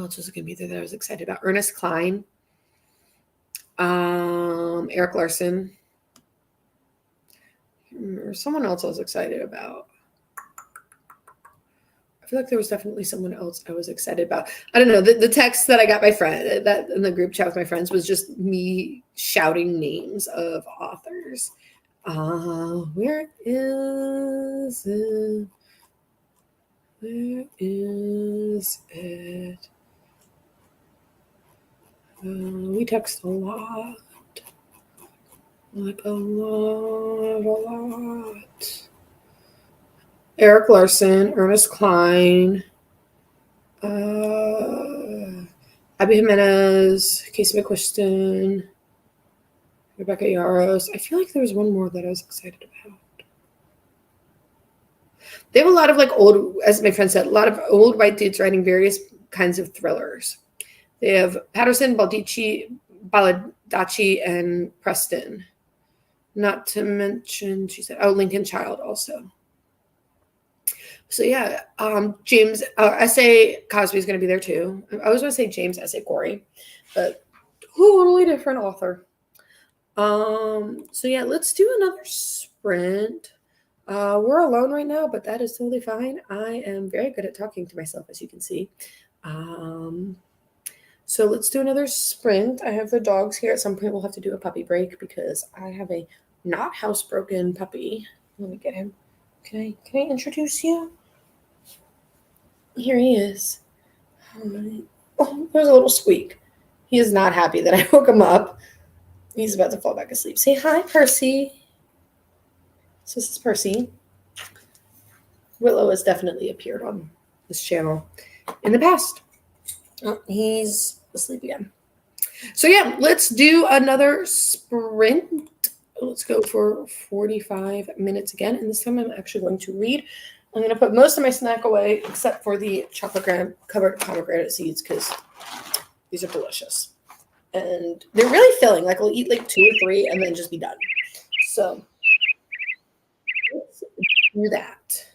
else was going to be there that I was excited about? Ernest Klein. Eric Larson, or someone else I was excited about. I feel like there was definitely someone else I was excited about. I don't know. The text that I got my friend that in the group chat with my friends was just me shouting names of authors. Where is it? Where is it? We text a lot. Like a lot. Eric Larson, Ernest Klein, Abby Jimenez, Casey McQuiston, Rebecca Yaros. I feel like there was one more that I was excited about. They have a lot of like old, as my friend said, a lot of old white dudes writing various kinds of thrillers. They have Patterson, Baldacci, and Preston. Not to mention, she said, Lincoln Child also. So yeah, James S.A. Cosby is going to be there too. I always want to say James S.A. Corey, but totally different author. So yeah, let's do another sprint. We're alone right now, but that is totally fine. I am very good at talking to myself, as you can see. So let's do another sprint. I have the dogs here. At some point, we'll have to do a puppy break because I have a not housebroken puppy. Let me get him. Can I introduce you? Here he is. Oh, there's a little squeak. He is not happy that I woke him up. He's about to fall back asleep. Say hi, Percy. So this is Percy. Willow has definitely appeared on this channel in the past. Oh, he's asleep again. So yeah, let's do another sprint. Let's go for 45 minutes again. And this time I'm actually going to read. I'm going to put most of my snack away except for the chocolate covered pomegranate seeds because these are delicious. And they're really filling. Like, we'll eat like 2 or 3 and then just be done. So let's do that.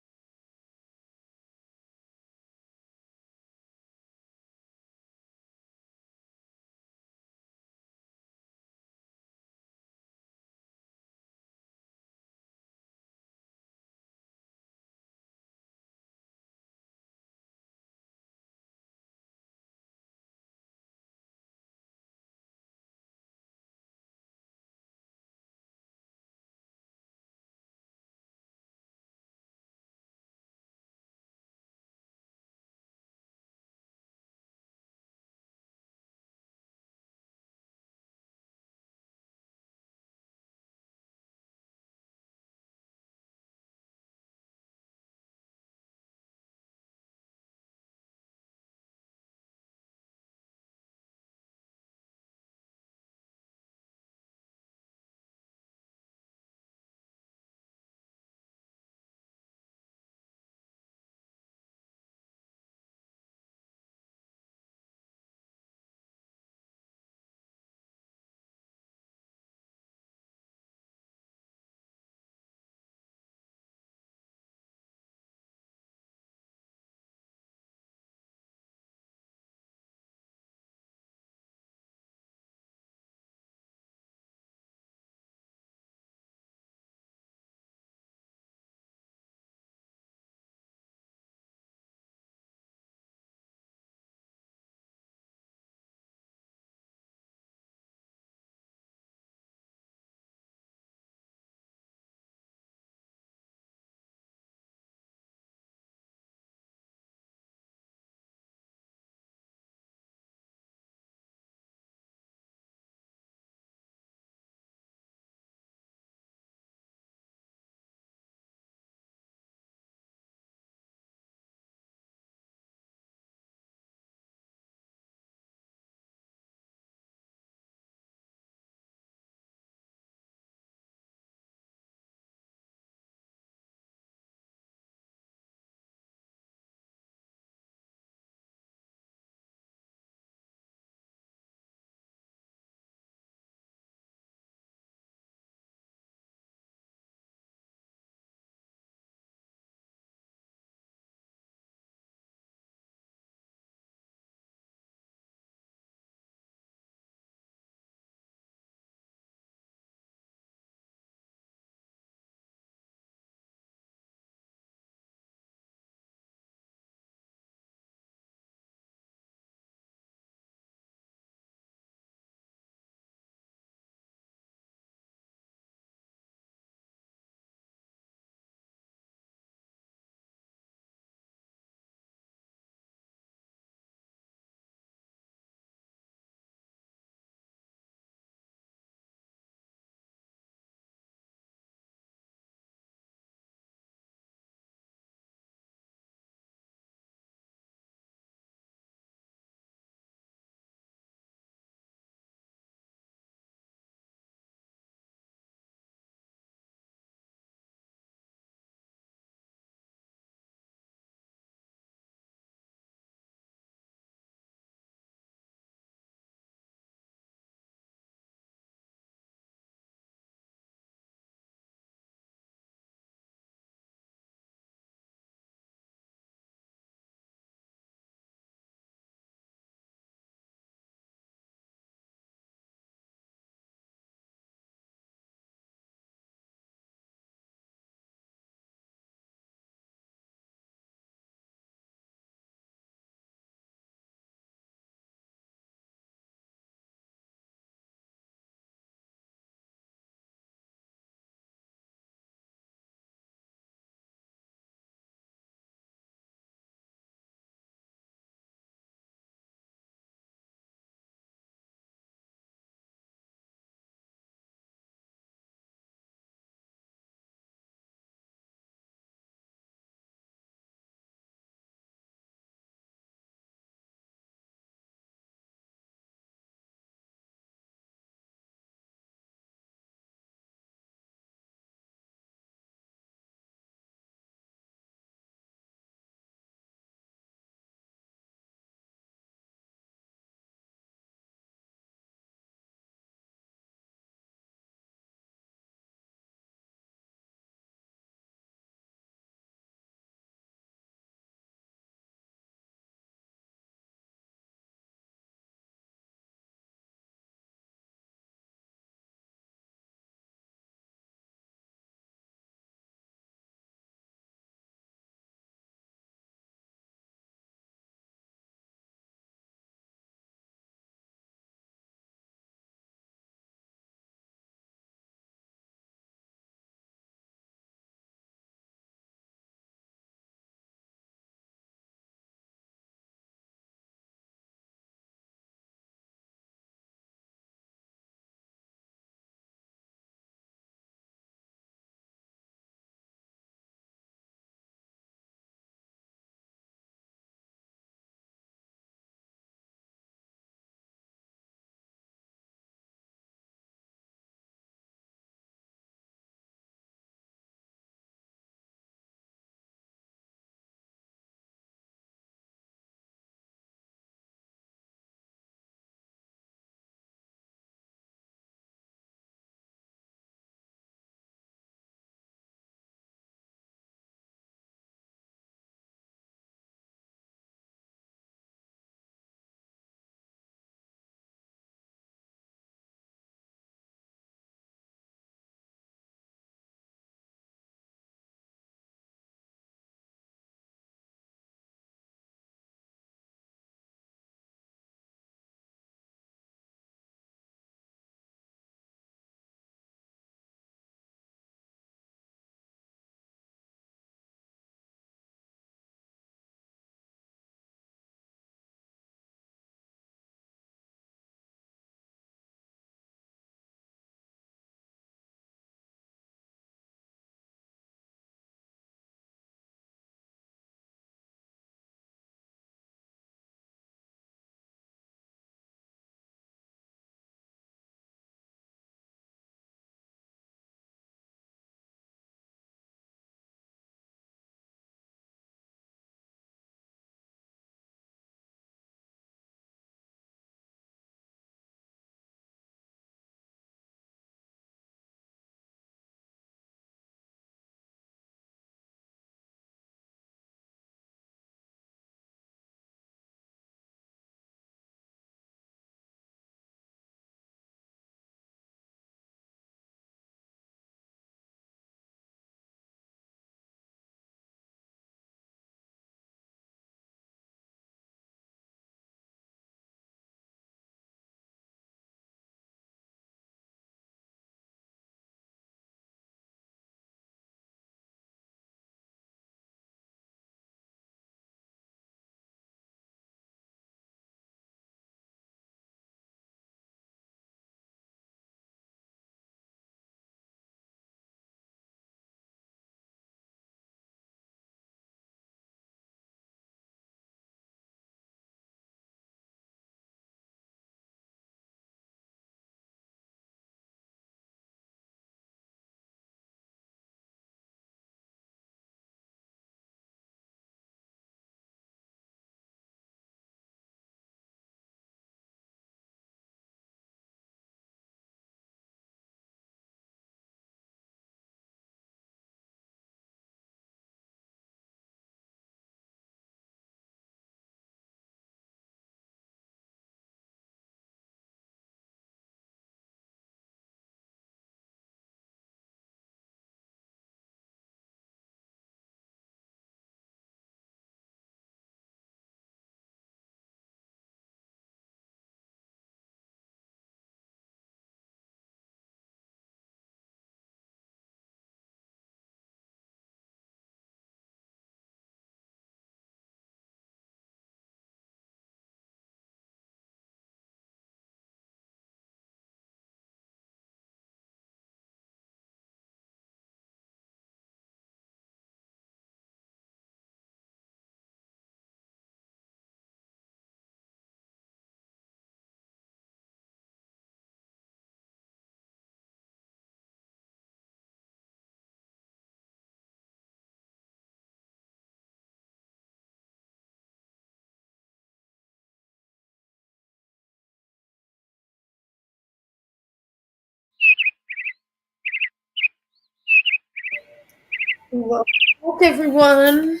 Welcome back, everyone.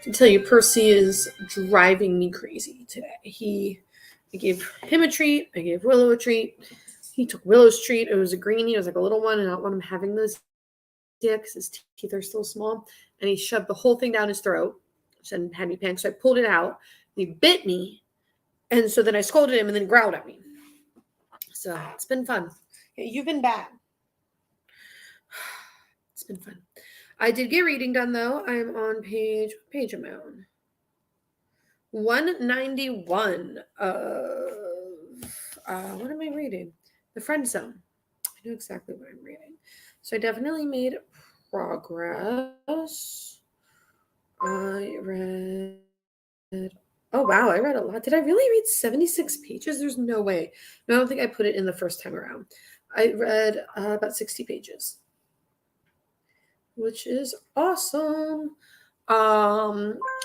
To tell you, Percy is driving me crazy today. I gave him a treat. I gave Willow a treat. He took Willow's treat. It was a greenie. It was like a little one, and I don't want him having those yet because his teeth are still small. And he shoved the whole thing down his throat, and had me panic. So I pulled it out. And he bit me, and so then I scolded him, and then growled at me. So it's been fun. You've been bad. It's been fun. I did get reading done though. I'm on page am I on? 191 of what am I reading? The Friend Zone. I know exactly what I'm reading. So I definitely made progress. I read oh wow, I read a lot. Did I really read 76 pages? There's no way. No, I don't think I put it in the first time around. I read about 60 pages, which is awesome.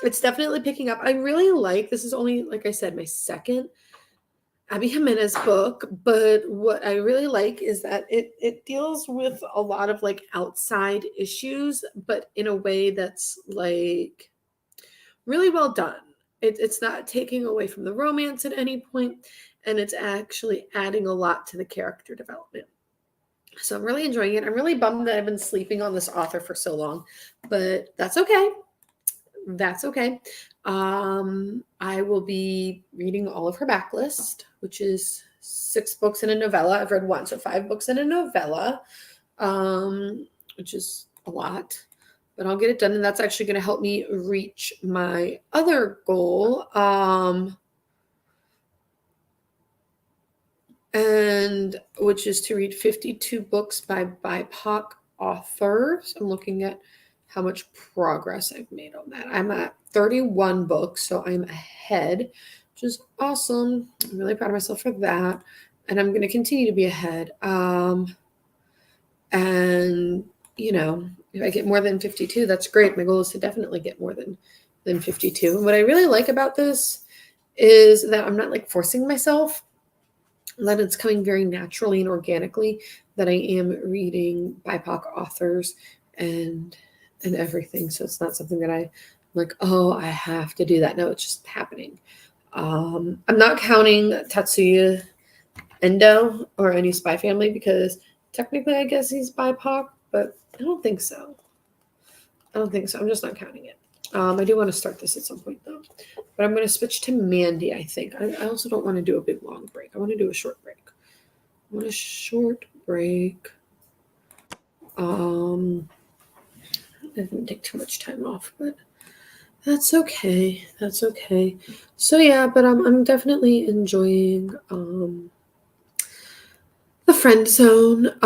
It's definitely picking up. I really like this is only, like I said, my second Abby Jimenez book, but what I really like is that it deals with a lot of like outside issues, but in a way that's like really well done. It's not taking away from the romance at any point, and it's actually adding a lot to the character development. So I'm really enjoying it. I'm really bummed that I've been sleeping on this author for so long, but that's okay. That's okay. I will be reading all of her backlist, which is 6 books and a novella. I've read one, so 5 books and a novella, which is a lot, but I'll get it done. And that's actually going to help me reach my other goal, and which is to read 52 books by BIPOC authors. I'm looking at how much progress I've made on that. I'm at 31 books, so I'm ahead, which is awesome. I'm really proud of myself for that. And I'm going to continue to be ahead. And, you know, if I get more than 52, that's great. My goal is to definitely get more than 52. And what I really like about this is that I'm not like forcing myself, that it's coming very naturally and organically, that I am reading BIPOC authors and everything. So it's not something that I'm like, oh, I have to do that. No, it's just happening. I'm not counting Tatsuya Endo or any Spy Family because technically I guess he's BIPOC, but I don't think so. I'm just not counting it. I do want to start this at some point though, but I'm going to switch to Mandy. I think I also don't want to do a big long break. I want to do a short break. I want a short break. I didn't take too much time off, but that's okay. That's okay. So yeah, but I'm definitely enjoying the Friend Zone.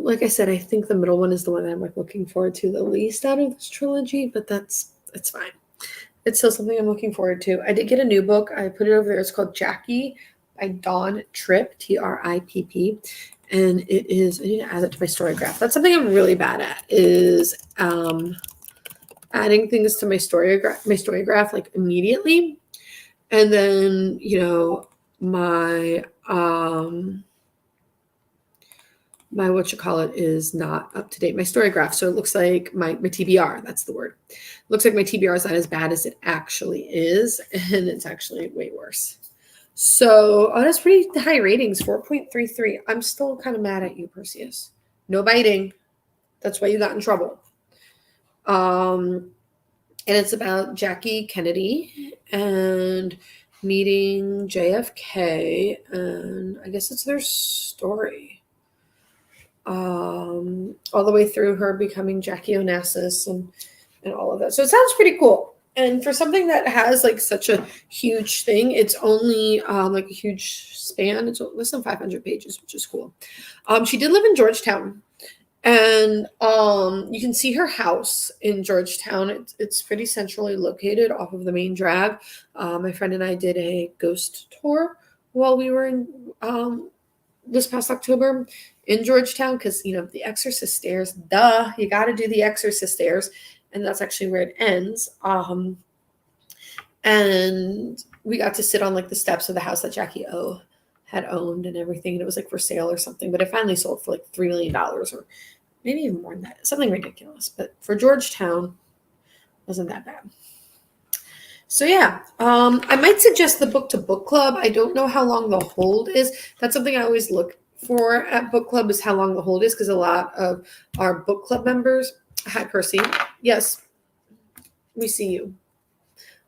Like I said, I think the middle one is the one I'm like looking forward to the least out of this trilogy, but it's fine. It's still something I'm looking forward to. I did get a new book. I put it over there. It's called Jackie by Dawn Tripp, Tripp. And it is, I need to add it to my story graph. That's something I'm really bad at, is adding things to my story graph like immediately. And then, you know, my is not up to date. My story graph. So it looks like my TBR, that's the word. It looks like my TBR is not as bad as it actually is. And it's actually way worse. So that's pretty high ratings, 4.33. I'm still kind of mad at you, Perseus. No biting. That's why you got in trouble. And it's about Jackie Kennedy and meeting JFK, and I guess it's their story. All the way through her becoming Jackie Onassis and all of that. So it sounds pretty cool. And for something that has like such a huge thing, it's only like a huge span. It's less than 500 pages, which is cool. She did live in Georgetown, and you can see her house in Georgetown. It's pretty centrally located off of the main drag. My friend and I did a ghost tour while we were in this past October in Georgetown, because, you know, the Exorcist stairs, duh, you got to do the Exorcist stairs, and that's actually where it ends. And we got to sit on like the steps of the house that Jackie O had owned and everything, and it was like for sale or something, but it finally sold for like $3 million or maybe even more than that, something ridiculous. But for Georgetown, wasn't that bad. So yeah, I might suggest the book to book club. I don't know how long the hold is. That's something I always look for at book club is how long the hold is because a lot of our book club members. Hi, Percy. Yes, we see you.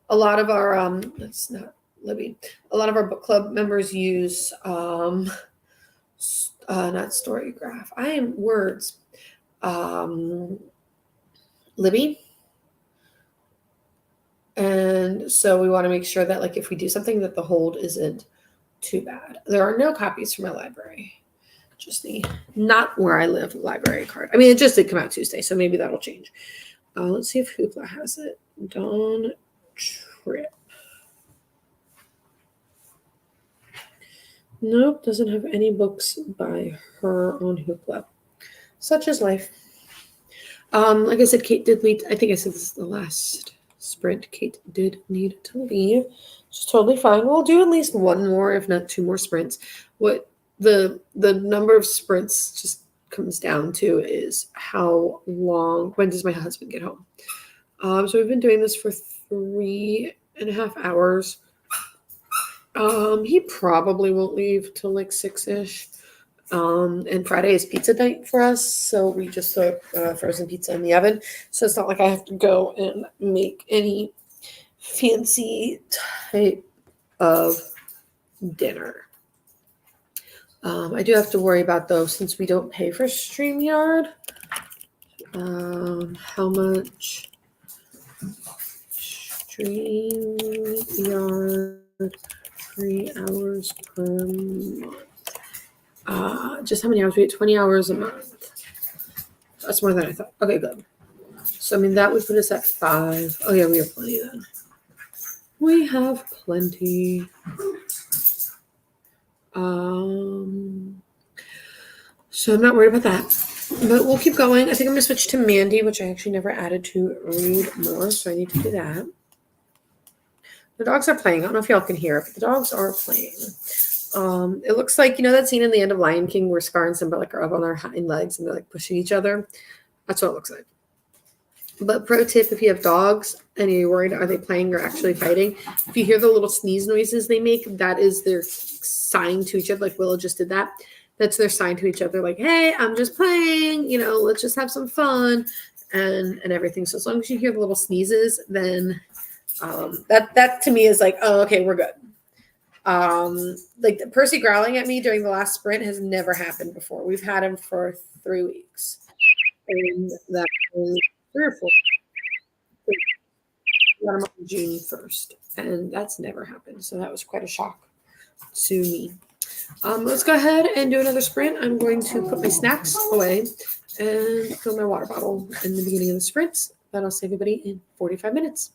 A lot of our that's not Libby. A lot of our book club members use not Storygraph. I am words. Um, Libby. And so we want to make sure that like if we do something that the hold isn't too bad. There are no copies for my library. Just the not where I live library card. I mean, it just did come out Tuesday, so maybe that'll change. Let's see if Hoopla has it. Dawn Trip. Nope, doesn't have any books by her on Hoopla. Such is life. Like I said, Kate did leave. I think I said this is the last sprint. Kate did need to leave. She's totally fine. We'll do at least one more, if not two more sprints. What the number of sprints just comes down to is how long. When does my husband get home? So we've been doing this for 3.5 hours. He probably won't leave till like 6-ish. And Friday is pizza night for us, so we just throw frozen pizza in the oven. So it's not like I have to go and make any fancy type of dinner. I do have to worry about though, since we don't pay for StreamYard, how much StreamYard 3 hours per month. Just how many hours? We get 20 hours a month. That's more than I thought. Okay, good. So, I mean, that would put us at 5. Oh, yeah, we have plenty then. We have plenty. So I'm not worried about that. But we'll keep going. I think I'm going to switch to Mandy, which I actually never added to read more, so I need to do that. The dogs are playing. I don't know if y'all can hear it, but the dogs are playing. It looks like, you know, that scene in the end of Lion King where Scar and Simba like are up on their hind legs and they're like pushing each other. That's what it looks like. But pro tip, if you have dogs and you're worried, are they playing or actually fighting? If you hear the little sneeze noises they make, that is their sign to each other. Like Willow just did that. That's their sign to each other. Like, hey, I'm just playing. You know, let's just have some fun and everything. So as long as you hear the little sneezes, then that to me is like, oh, okay, we're good. Like Percy growling at me during the last sprint has never happened before. We've had him for 3 weeks. And that was 3 or 4. Got him on June 1st. And that's never happened. So that was quite a shock to me. Let's go ahead and do another sprint. I'm going to put my snacks away and fill my water bottle in the beginning of the sprints. But I'll see everybody in 45 minutes.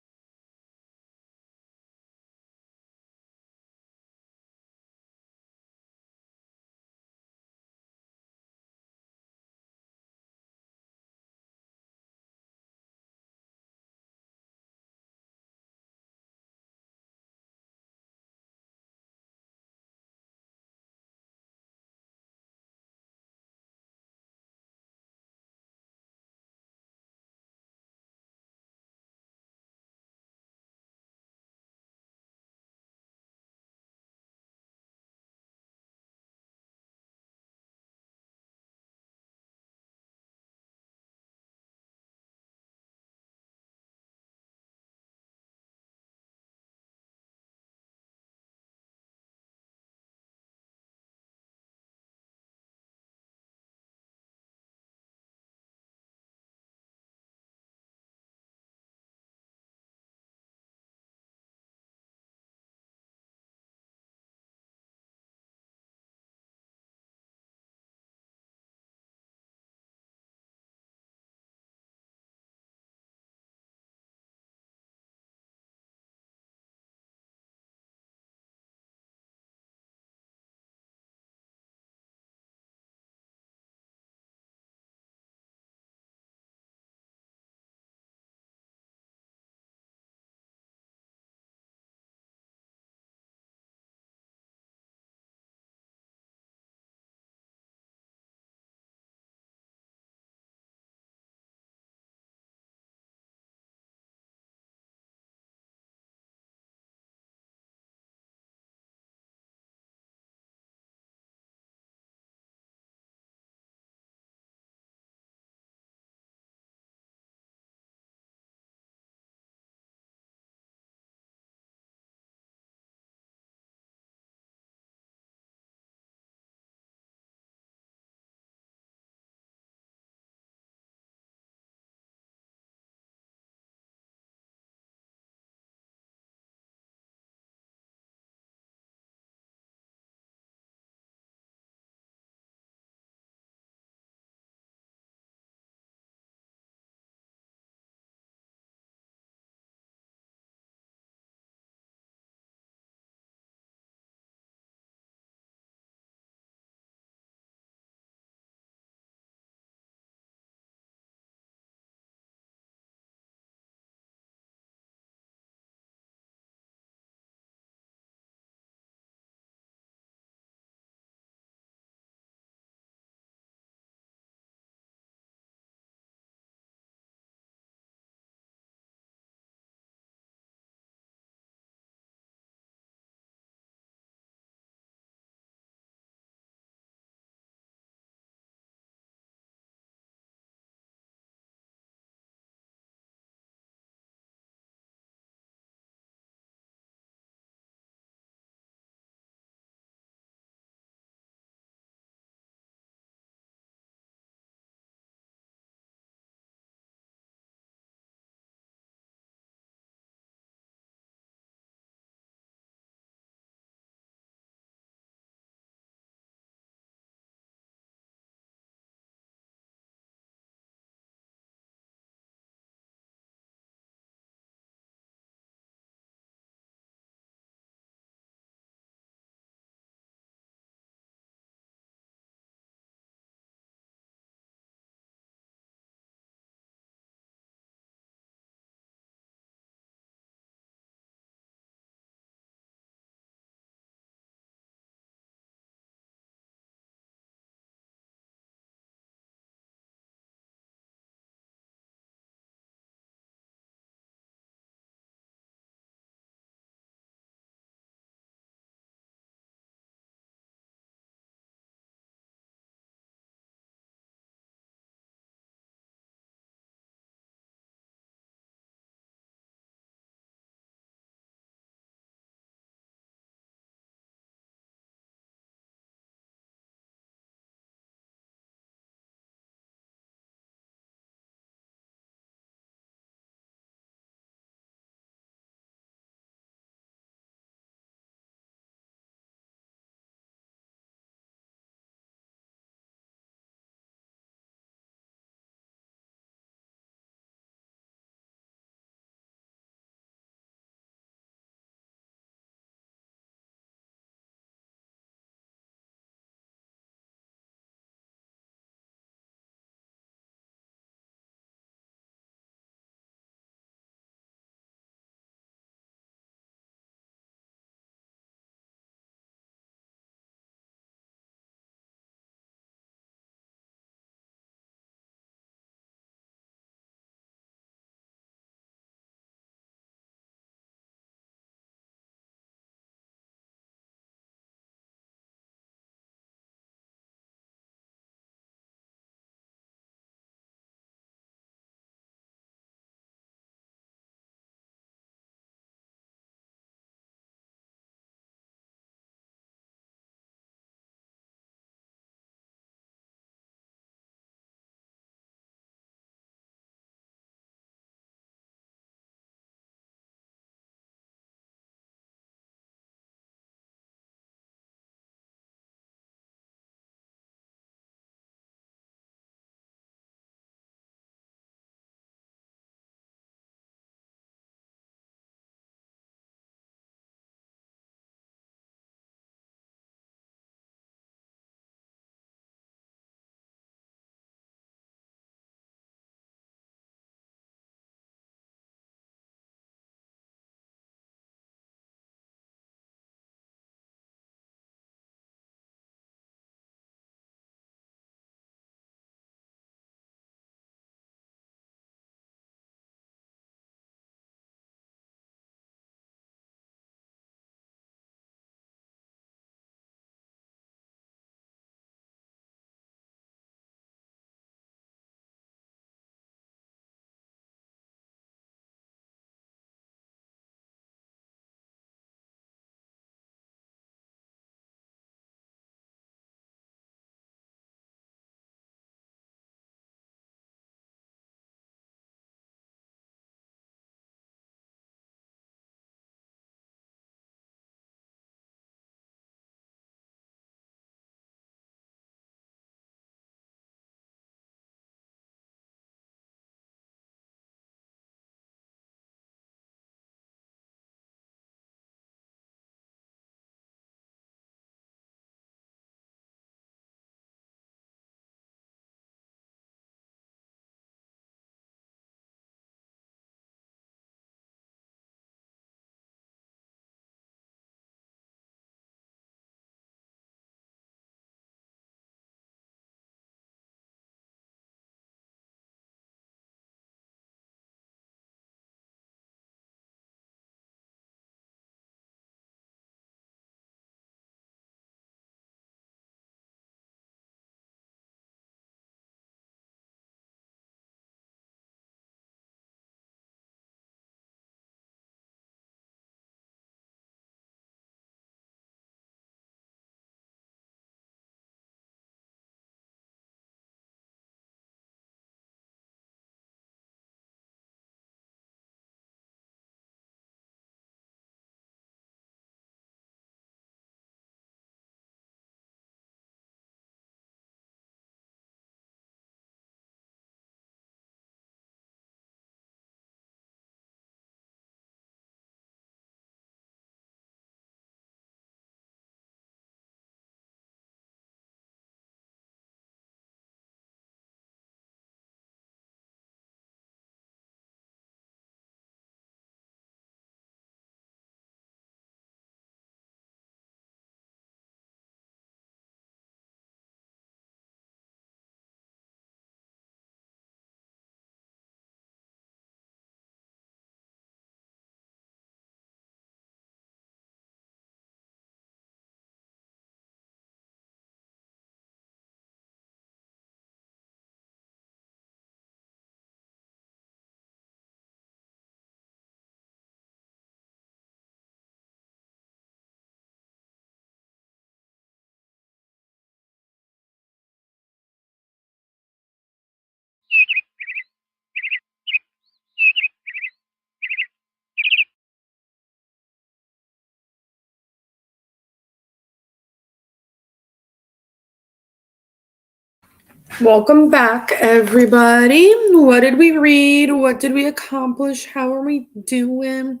Welcome back, everybody. What did we read? What did we accomplish? How are we doing?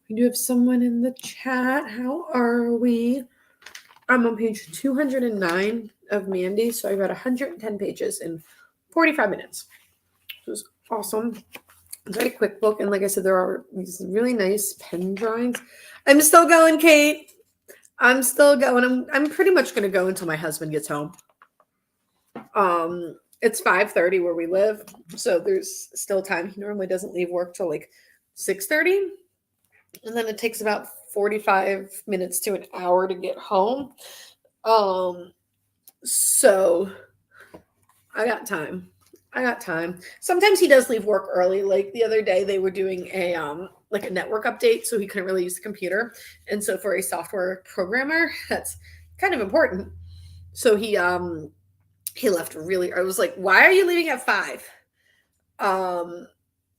We do have someone in the chat. How are we? I'm on page 209 of Mandy, so I read 110 pages in 45 minutes. It was awesome. It's a very quick book, and like I said, there are these really nice pen drawings. I'm still going, Kate. I'm still going. I'm pretty much going to go until my husband gets home. It's 5:30 where we live, so there's still time. He normally doesn't leave work till like 6:30, and then it takes about 45 minutes to an hour to get home. So I got time. Sometimes he does leave work early. Like the other day, they were doing a like a network update, so he couldn't really use the computer. And so for a software programmer, that's kind of important. So he left really. I was like, "Why are you leaving at 5?"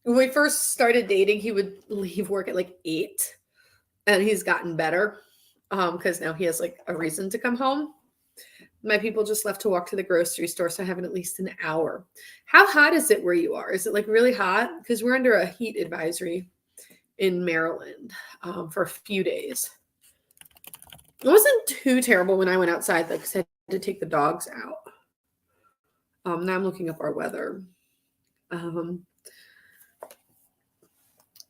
When we first started dating, he would leave work at like 8, and he's gotten better because now he has like a reason to come home. My people just left to walk to the grocery store, so I have at least an hour. How hot is it where you are? Is it like really hot? Because we're under a heat advisory in Maryland for a few days. It wasn't too terrible when I went outside, like I said, to take the dogs out. Now I'm looking up our weather.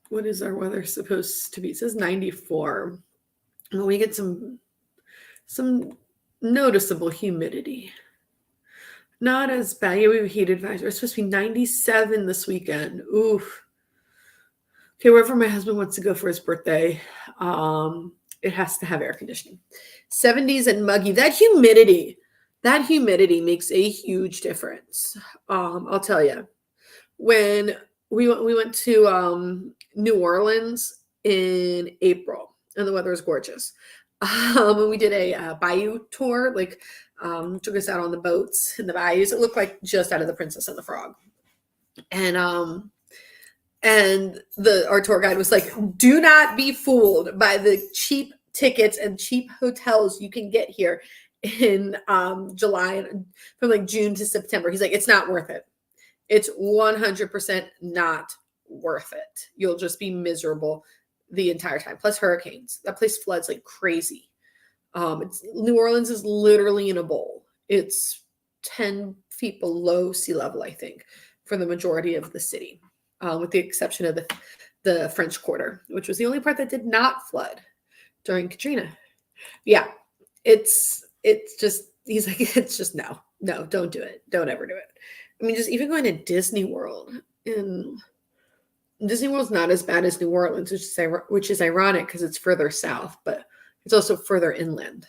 What is our weather supposed to be? It says 94. Well, we get some noticeable humidity. Not as bad. Yeah, we have a heat advisory. It's supposed to be 97 this weekend. Oof. Okay, wherever my husband wants to go for his birthday, it has to have air conditioning. 70s and muggy. That humidity makes a huge difference. I'll tell you. When we went to New Orleans in April, and the weather was gorgeous. We did a bayou tour, like took us out on the boats in the bayous. It looked like just out of The Princess and the Frog. And our tour guide was like, "Do not be fooled by the cheap tickets and cheap hotels you can get here in July, from like June to September." He's like, "It's not worth it. It's 100% not worth it. You'll just be miserable the entire time. Plus hurricanes. That place floods like crazy." New Orleans is literally in a bowl. It's 10 feet below sea level, I think, for the majority of the city, with the exception of the French Quarter, which was the only part that did not flood during Katrina. Yeah, it's just, he's like, it's just no, don't do it. Don't ever do it. I mean, just even going to Disney World, and Disney World's not as bad as New Orleans, which is ironic because it's further south, but it's also further inland.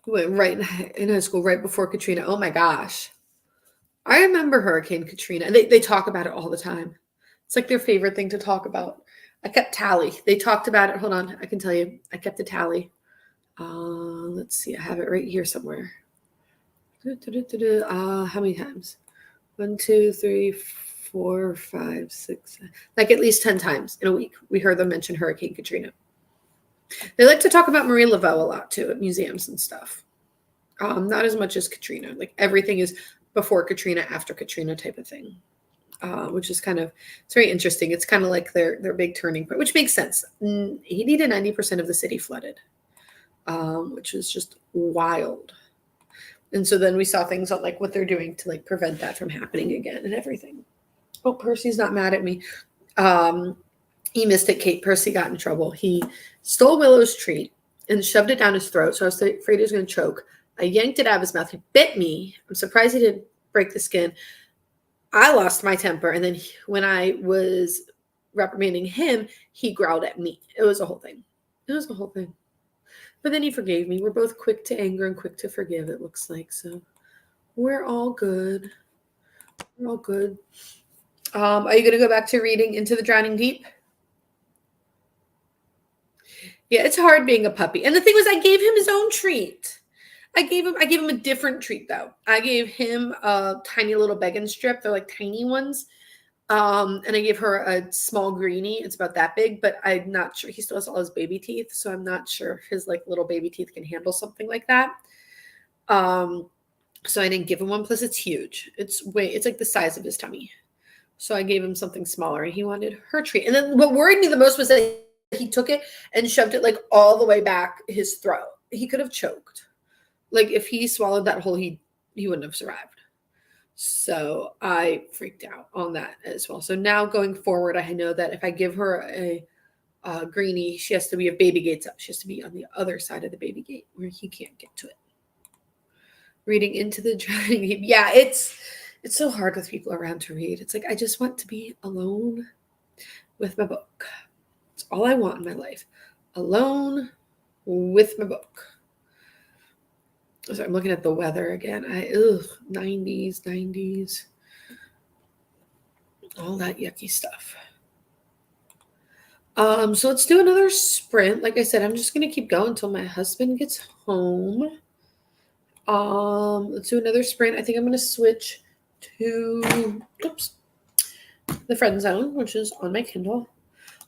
We went right in high school, right before Katrina. Oh my gosh. I remember Hurricane Katrina. And they talk about it all the time. It's like their favorite thing to talk about. I kept tally. They talked about it. Hold on. I can tell you. I kept a tally. Let's see. I have it right here somewhere. How many times? 1, 2, 3, 4, 5, 6, like at least 10 times in a week. We heard them mention Hurricane Katrina. They like to talk about Marie Laveau a lot too at museums and stuff. Not as much as Katrina. Like everything is before Katrina, after Katrina type of thing, which is it's very interesting. It's kind of like their big turning point, which makes sense. 80 to 90% of the city flooded, which is just wild. And so then we saw things on like what they're doing to like prevent that from happening again and everything. Oh, Percy's not mad at me. He missed it, Kate. Percy got in trouble. He stole Willow's treat and shoved it down his throat. So I was afraid he was going to choke. I yanked it out of his mouth. He bit me. I'm surprised he didn't break the skin. I lost my temper. And then when I was reprimanding him, he growled at me. It was a whole thing. But then he forgave me. We're both quick to anger and quick to forgive, it looks like. So we're all good. Are you going to go back to reading Into the Drowning Deep? Yeah, it's hard being a puppy. And the thing was, I gave him his own treat. I gave him a different treat, though. I gave him a tiny little Beggin' strip. They're like tiny ones. And I gave her a small greenie. It's about that big, but I'm not sure. He still has all his baby teeth, so I'm not sure if his like little baby teeth can handle something like that. So I didn't give him one. Plus, it's huge. It's like the size of his tummy. So I gave him something smaller, and he wanted her treat. And then what worried me the most was that he took it and shoved it like all the way back his throat. He could have choked. Like if he swallowed that whole, he wouldn't have survived. So I freaked out on that as well. So now going forward, I know that if I give her a greenie, she has to be a baby gates up. She has to be on the other side of the baby gate where he can't get to it. Reading into the drowning. Yeah, it's so hard with people around to read. It's like I just want to be alone with my book. It's all I want in my life. Alone with my book. So I'm looking at the weather again. 90s. All that yucky stuff. So let's do another sprint. Like I said, I'm just gonna keep going until my husband gets home. Let's do another sprint. I think I'm gonna switch to the friend zone, which is on my Kindle.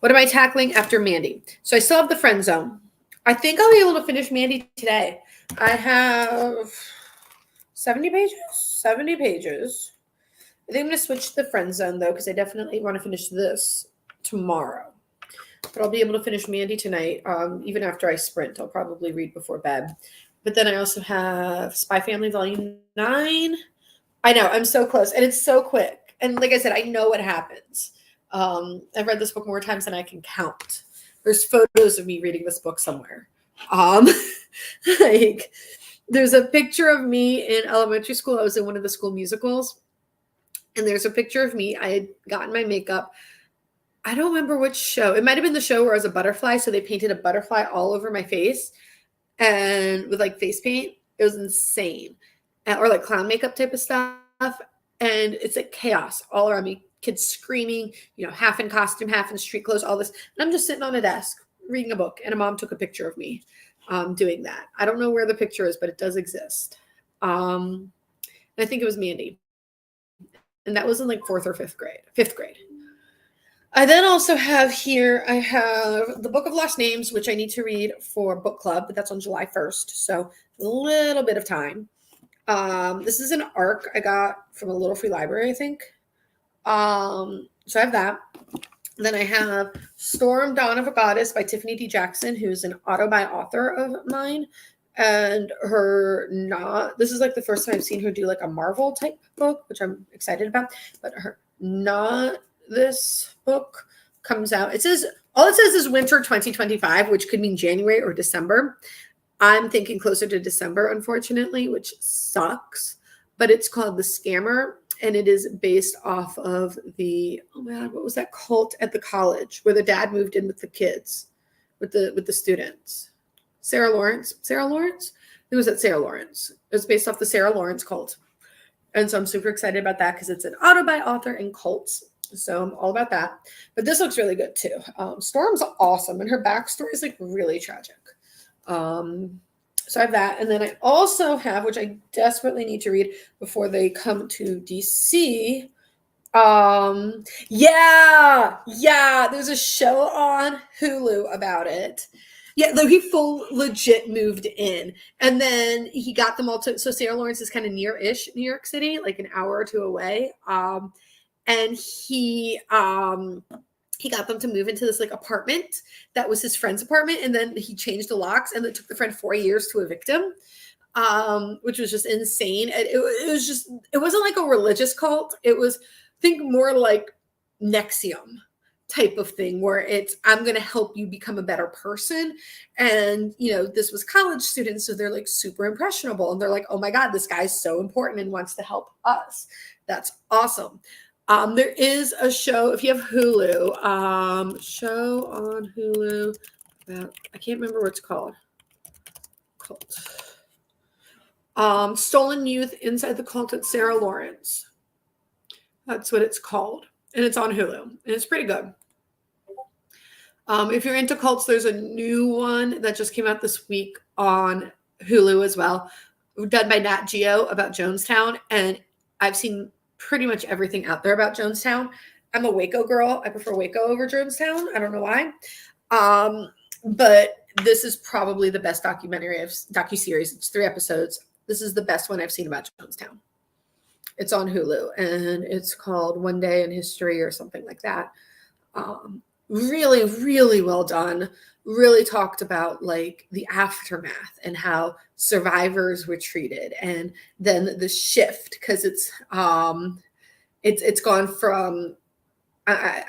What am I tackling after Mandy? So I still have the friend zone. I think I'll be able to finish Mandy today. I have 70 pages. I think I'm going to switch to the friend zone, though, because I definitely want to finish this tomorrow. But I'll be able to finish Mandy tonight. Even after I sprint, I'll probably read before bed. But then I also have Spy Family Volume 9. I know, I'm so close. And it's so quick. And like I said, I know what happens. I've read this book more times than I can count. There's photos of me reading this book somewhere. Like there's a picture of me in elementary school. I was in one of the school musicals. And there's a picture of me. I had gotten my makeup. I don't remember which show. It might have been the show where I was a butterfly. So they painted a butterfly all over my face and with like face paint. It was insane. Or like clown makeup type of stuff. And it's like chaos all around me. Kids screaming, half in costume, half in street clothes, all this. And I'm just sitting on a desk reading a book. And a mom took a picture of me doing that. I don't know where the picture is, but it does exist. And I think it was Mandy. And that was in like 4th or 5th grade. I then also have here, I have the Book of Lost Names, which I need to read for book club, but that's on July 1st. So a little bit of time. This is an ARC I got from a little free library, I think. So I have that. Then I have Storm, Dawn of a Goddess by Tiffany D. Jackson, who's an auto-buy author of mine. And this is like the first time I've seen her do like a Marvel type book, which I'm excited about. But this book comes out. All it says is winter 2025, which could mean January or December. I'm thinking closer to December, unfortunately, which sucks. But it's called The Scammer, and it is based off of what was that cult at the college where the dad moved in with the kids, with the students? Sarah Lawrence? It was at Sarah Lawrence. It was based off the Sarah Lawrence cult. And so I'm super excited about that because it's an auto-buy author and cults. So I'm all about that. But this looks really good too. Storm's awesome, and her backstory is like really tragic. So I have that. And then I also have, which I desperately need to read before they come to DC. There's a show on Hulu about it. Yeah, though he legit moved in. And then he got them all so Sarah Lawrence is kind of near-ish New York City, like an hour or two away. And he got them to move into this like apartment that was his friend's apartment. And then he changed the locks, and it took the friend 4 years to evict him, which was just insane. And it wasn't like a religious cult. It was, think more like Nexium type of thing where it's, I'm going to help you become a better person. And, this was college students. So they're like super impressionable. And they're like, oh my God, this guy's so important and wants to help us. That's awesome. There is a show, if you have Hulu, show on Hulu about, I can't remember what it's called. Stolen Youth Inside the Cult at Sarah Lawrence. That's what it's called. And it's on Hulu. And it's pretty good. If you're into cults, there's a new one that just came out this week on Hulu as well, done by Nat Geo about Jonestown. And I've seen pretty much everything out there about Jonestown. I'm a Waco girl. I prefer Waco over Jonestown. I don't know why. But this is probably the best docuseries. It's 3 episodes. This is the best one I've seen about Jonestown. It's on Hulu, and it's called One Day in History or something like that. Really, really well done. Really talked about like the aftermath and how survivors were treated, and then the shift, because it's gone from I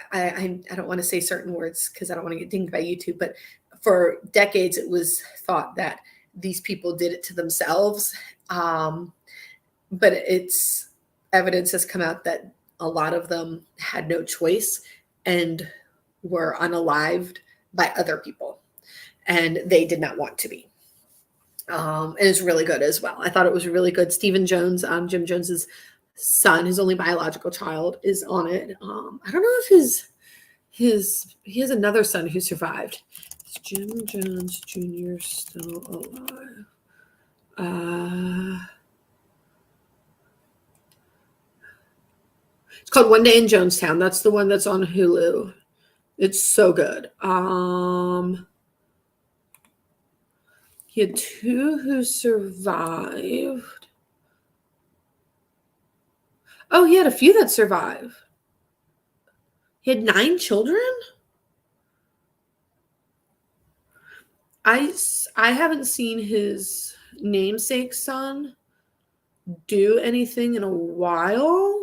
don't want to say certain words because I don't want to get dinged by YouTube, but for decades it was thought that these people did it to themselves. But it's evidence has come out that a lot of them had no choice and were unalived by other people, and they did not want to be. And it's really good as well. I thought it was really good. Stephen Jones, Jim Jones's son, his only biological child, is on it. I don't know if he has another son who survived. Is Jim Jones Jr. still alive? It's called One Day in Jonestown. That's the one that's on Hulu. It's so good. He had 2 who survived. Oh, he had a few that survived. He had 9 children? I haven't seen his namesake son do anything in a while.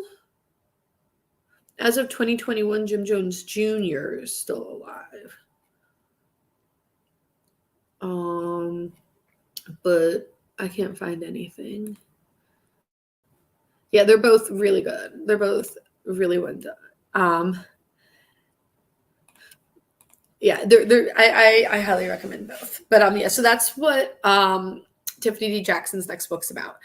As of 2021, Jim Jones Jr. is still alive. But I can't find anything. Yeah, they're both really good. They're both really well done. Yeah, I highly recommend both. But yeah, so that's what Tiffany D. Jackson's next book's about.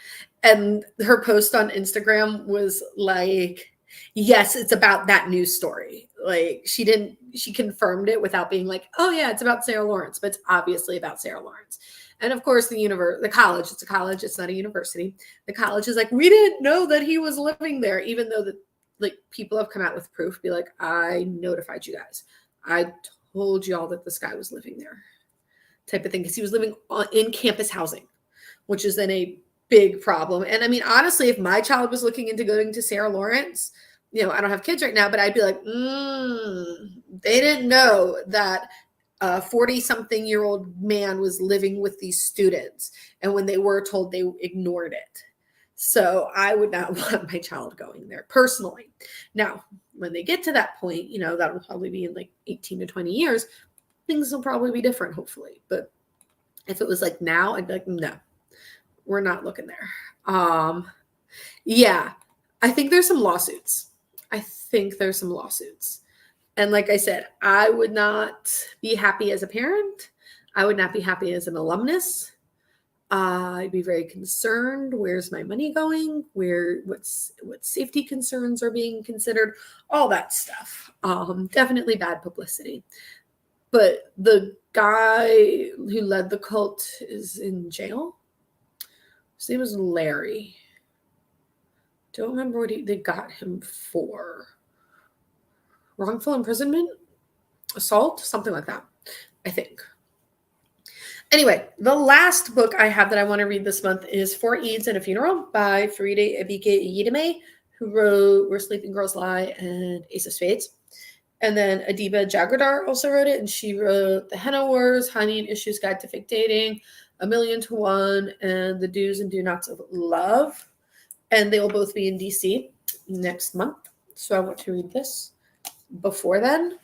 And her post on Instagram was like, yes, it's about that news story. Like she confirmed it without being like, oh yeah, it's about Sarah Lawrence, but it's obviously about Sarah Lawrence. And of course, the college, it's a college, it's not a university. The college is like, we didn't know that he was living there, even though like people have come out with proof, be like, I notified you guys. I told y'all that this guy was living there, type of thing, because he was living in campus housing, which is then a big problem. And I mean, honestly, if my child was looking into going to Sarah Lawrence, I don't have kids right now, but I'd be like, they didn't know that a 40-something-year-old man was living with these students. And when they were told, they ignored it. So I would not want my child going there personally. Now, when they get to that point, that will probably be in like 18 to 20 years. Things will probably be different, hopefully. But if it was like now, I'd be like, no, we're not looking there. Yeah, I think there's some lawsuits. And like I said, I would not be happy as a parent. I would not be happy as an alumnus. I'd be very concerned. Where's my money going? What safety concerns are being considered? All that stuff. Definitely bad publicity. But the guy who led the cult is in jail. His name was Larry. Don't remember what they got him for. Wrongful imprisonment? Assault? Something like that, I think. Anyway, the last book I have that I want to read this month is 4 Eids and a Funeral by Farida Abike Yidime, who wrote Where Sleeping Girls Lie and Ace of Spades. And then Adiba Jagradar also wrote it, and she wrote The Henna Wars, Honey and Issues Guide to Fake Dating, A Million to One, and The Do's and Do Nots of Love. And they will both be in DC next month. So I want to read this before then.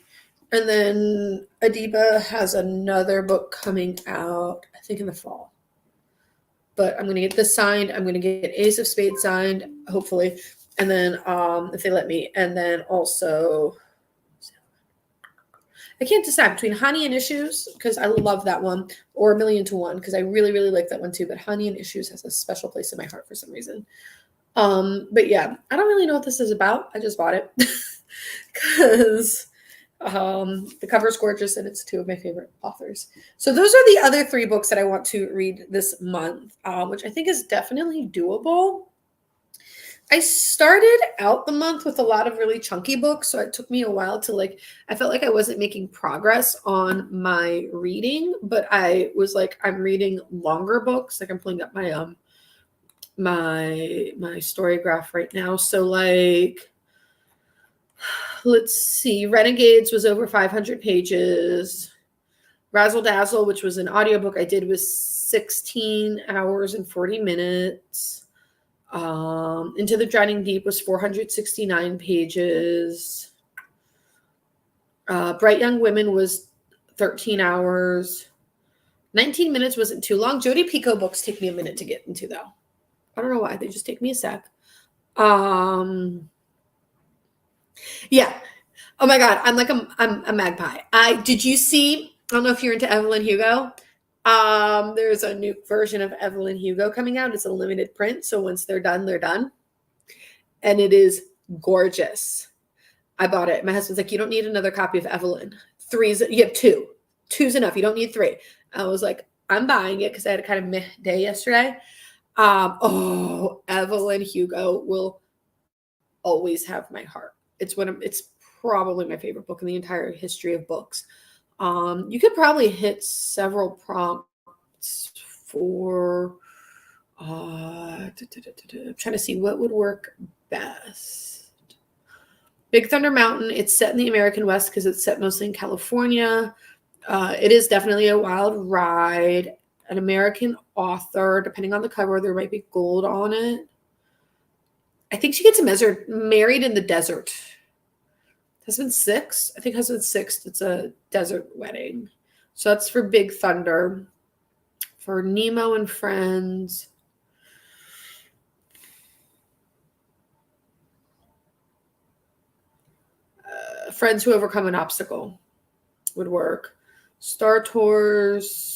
And then Adiba has another book coming out, I think in the fall. But I'm going to get this signed. I'm going to get Ace of Spades signed, hopefully. And then if they let me. And then also, I can't decide between Honey and Issues, because I love that one, or A Million to One, because I really, really like that one too. But Honey and Issues has a special place in my heart for some reason. But yeah, I don't really know what this is about. I just bought it because the cover is gorgeous and it's 2 of my favorite authors. So those are the other 3 books that I want to read this month, which I think is definitely doable. I started out the month with a lot of really chunky books, so it took me a while to I felt like I wasn't making progress on my reading, but I was like, I'm reading longer books. Like I'm pulling up my my story graph right now. So like, let's see, Renegades was over 500 pages. Razzle Dazzle, which was an audiobook I did, was 16 hours and 40 minutes. Into the Drowning Deep was 469 pages. Bright Young Women was 13 hours. 19 minutes wasn't too long. Jodi Picoult books take me a minute to get into, though. I don't know why. They just take me a sec. Yeah. Oh my God. I'm a magpie. Did you see, I don't know if you're into Evelyn Hugo. There's a new version of Evelyn Hugo coming out. It's a limited print. So once they're done, they're done. And it is gorgeous. I bought it. My husband's like, you don't need another copy of Evelyn. You have two. Two's enough. You don't need three. I was like, I'm buying it because I had a kind of meh day yesterday. Evelyn Hugo will always have my heart. It's probably my favorite book in the entire history of books. You could probably hit several prompts for I'm trying to see what would work best. Big Thunder Mountain, it's set in the American West because it's set mostly in California. It is definitely a wild ride. An American author, depending on the cover, there might be gold on it. I think she gets married in the desert. Husband sixth? I think husband sixth. It's a desert wedding. So that's for Big Thunder. For Nemo and Friends. Friends Who Overcome an Obstacle would work. Star Tours.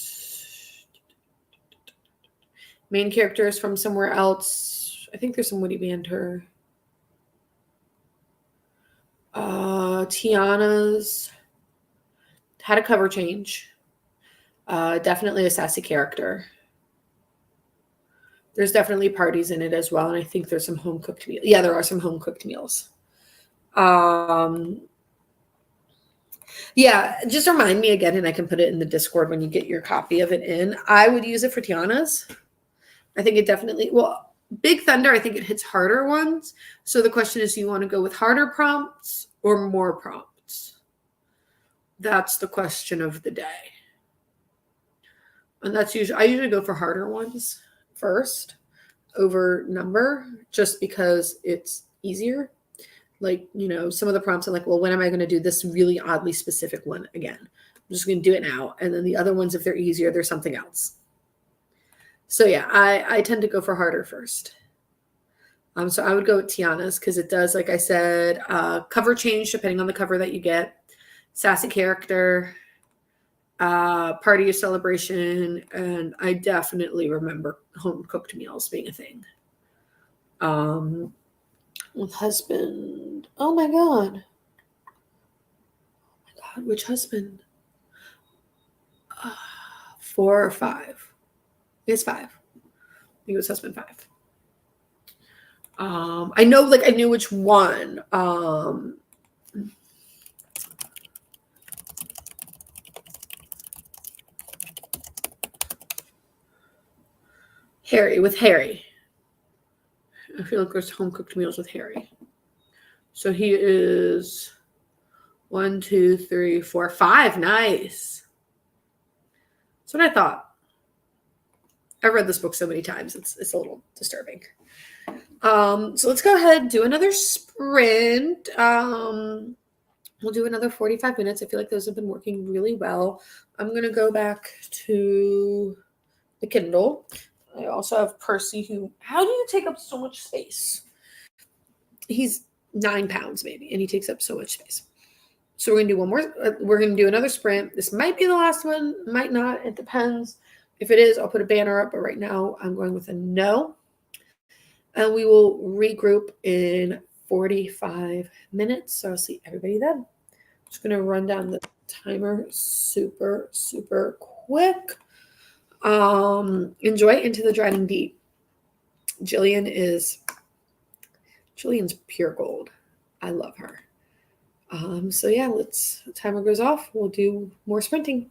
Main characters from somewhere else. I think there's some witty banter. Tiana's had a cover change. Definitely a sassy character. There's definitely parties in it as well, and I think there's some home-cooked meals. Yeah, there are some home-cooked meals. Yeah, just remind me again, and I can put it in the Discord when you get your copy of it in. I would use it for Tiana's. I think it definitely, Big Thunder, I think it hits harder ones. So the question is, do you want to go with harder prompts or more prompts? That's the question of the day. And I usually go for harder ones first over number, just because it's easier. Like, some of the prompts are like, well, when am I going to do this really oddly specific one again? I'm just going to do it now. And then the other ones, if they're easier, there's something else. So yeah, I tend to go for harder first. So I would go with Tiana's because it does, like I said, cover change depending on the cover that you get, sassy character, party or celebration, and I definitely remember home cooked meals being a thing. With husband, oh my god, which husband? 4 or 5? It's 5. I think it was husband 5. I knew which one. Harry. I feel like there's home cooked meals with Harry. So he is 1, 2, 3, 4, 5. Nice. That's what I thought. I've read this book so many times. It's a little disturbing. So let's go ahead and do another sprint. We'll do another 45 minutes. I feel like those have been working really well. I'm going to go back to the Kindle. I also have Percy, how do you take up so much space? He's 9 pounds maybe, and he takes up so much space. So we're going to do one more. We're going to do another sprint. This might be the last one, might not. It depends. If it is, I'll put a banner up, but right now I'm going with a no. And we will regroup in 45 minutes. So I'll see everybody then. I'm just going to run down the timer super, super quick. Enjoy Into the Drowning Deep. Jillian's pure gold. I love her. So yeah, timer goes off. We'll do more sprinting.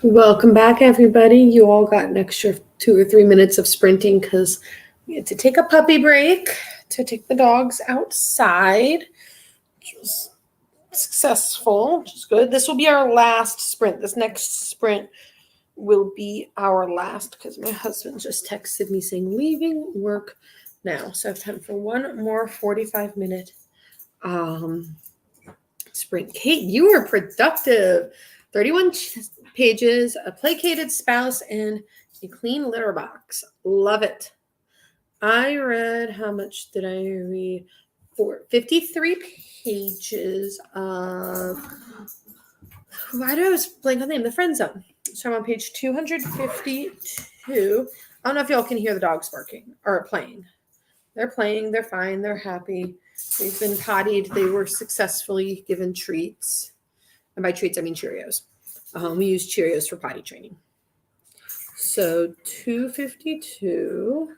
Welcome back, everybody. You all got an extra 2 or 3 minutes of sprinting because we had to take a puppy break to take the dogs outside, which was successful, which is good. This will be our last sprint. This next sprint will be our last because my husband just texted me saying leaving work now. So I have time for one more 45-minute sprint. Kate, you were productive. 31 pages, a placated spouse, and a clean litter box. Love it. I read, how much did I read? 53 pages of, why do I always blank on the name? The Friend Zone. So I'm on page 252. I don't know if y'all can hear the dogs barking or playing. They're playing, they're fine, they're happy. They've been pottied. They were successfully given treats. And by treats, I mean Cheerios. We use Cheerios for potty training. So 252.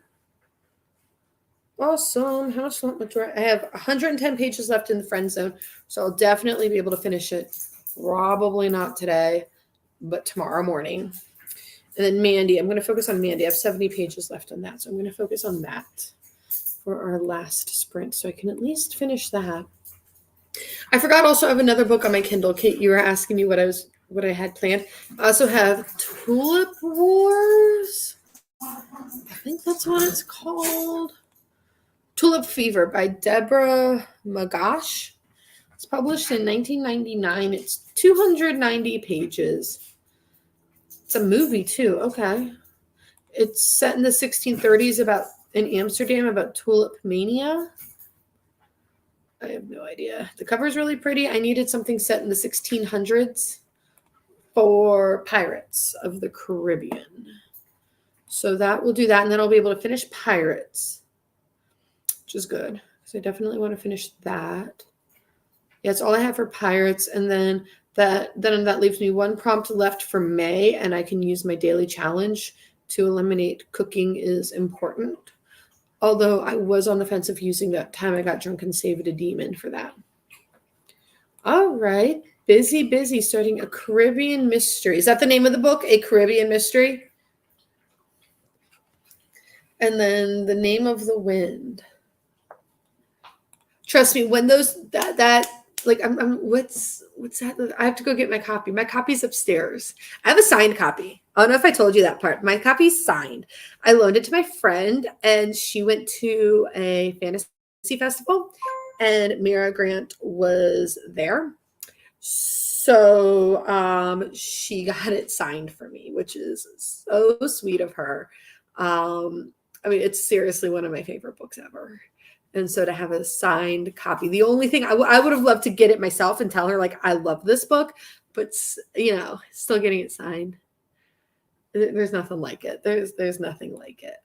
Awesome. How much do I have? 110 pages left in the Friend Zone. So I'll definitely be able to finish it. Probably not today, but tomorrow morning. And then Mandy, I'm going to focus on Mandy. I have 70 pages left on that. So I'm going to focus on that for our last sprint. So I can at least finish that. I forgot also I have another book on my Kindle. Kate, you were asking me what I had planned. I also have Tulip Wars. I think that's what it's called. Tulip Fever by Deborah Magash. It's published in 1999. It's 290 pages. It's a movie too. Okay. It's set in the 1630s in Amsterdam about tulip mania. I have no idea. The cover is really pretty. I needed something set in the 1600s for Pirates of the Caribbean. So that will do that. And then I'll be able to finish Pirates, which is good. So I definitely want to finish that. Yeah, it's all I have for Pirates. And then that leaves me one prompt left for May, and I can use my daily challenge to eliminate cooking is important. Although I was on the fence of using that time I got drunk and saved a demon for that. All right. Busy, starting a Caribbean mystery. Is that the name of the book? A Caribbean Mystery? And then The Name of the Wind. Trust me, when those what's that? I have to go get my copy. My copy's upstairs. I have a signed copy. I don't know if I told you that part. My copy's signed. I loaned it to my friend, and she went to a fantasy festival, and Mira Grant was there. So she got it signed for me, which is so sweet of her. I mean, it's seriously one of my favorite books ever. And so to have a signed copy, the only thing I would have loved to get it myself and tell her, like, I love this book, but, still getting it signed. There's nothing like it. There's nothing like it.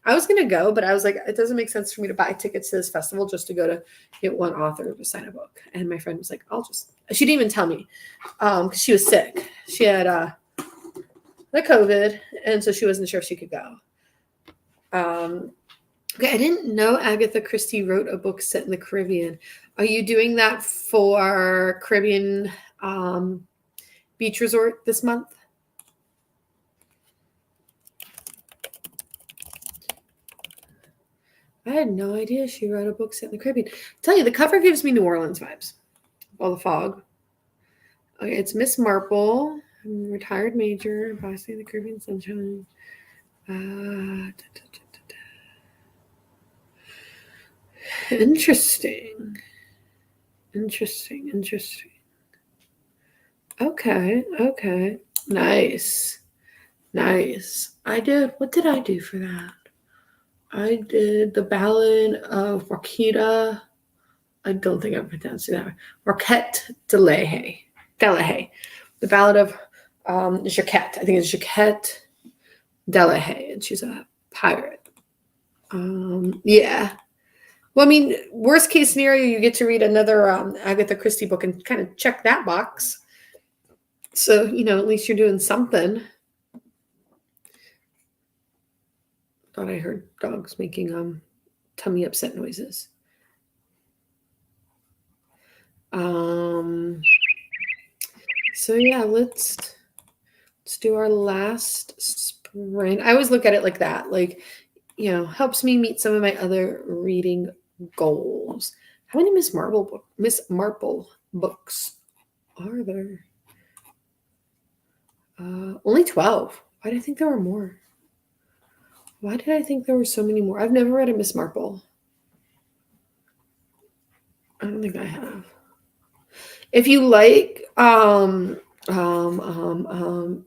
I was going to go, but I was like, it doesn't make sense for me to buy tickets to this festival just to go to get one author to sign a book. And my friend was like, she didn't even tell me because she was sick. She had the COVID, and so she wasn't sure if she could go. Okay, I didn't know Agatha Christie wrote a book set in the Caribbean. Are you doing that for Caribbean beach resort this month? I had no idea she wrote a book set in the Caribbean. Tell you, the cover gives me New Orleans vibes. All the fog. Okay, it's Miss Marple, retired major, bossy the Caribbean sunshine. Interesting. Okay. Nice. What did I do for that? I did the Ballad of Marquita. I don't think I'm pronouncing that right. Marquette Delahaye. The Ballad of Jacquette. I think it's Jacquette Delahaye, and she's a pirate. Yeah. Well, I mean, worst case scenario, you get to read another Agatha Christie book and kind of check that box. So, at least you're doing something. Thought I heard dogs making tummy upset noises. So yeah, let's Let's do our last sprint. I always look at it like that, like, helps me meet some of my other reading goals. How many Miss Marple books are there? Only 12. Why did I think there were more? Why did I think there were so many more? I've never read a Miss Marple. I don't think I have. If you like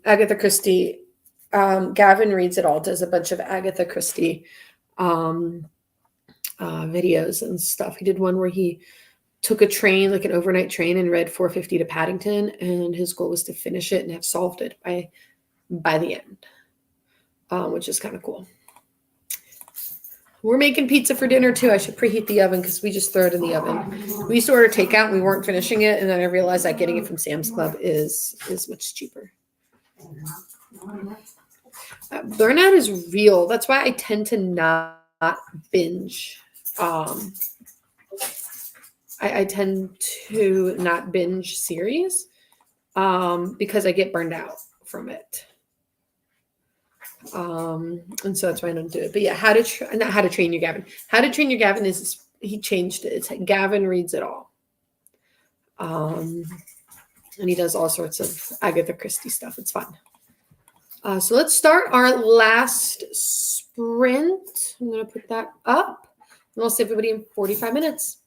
Agatha Christie, Gavin Reads It All does a bunch of Agatha Christie videos and stuff. He did one where he took a train, like an overnight train, and read 450 to Paddington, and his goal was to finish it and have solved it by the end, which is kind of cool. We're making pizza for dinner too. I should preheat the oven because we just throw it in the oven. We used to order takeout and we weren't finishing it, and then I realized that getting it from Sam's Club is much cheaper. Burnout is real. That's why I tend to not binge. I tend to not binge series because I get burned out from it. And so that's why I don't do it. But yeah, not How to Train Your Gavin. How to Train Your Gavin is, he changed it. It's Gavin Reads It All. And he does all sorts of Agatha Christie stuff. It's fun. So let's start our last sprint. I'm going to put that up, and I'll see everybody in 45 minutes.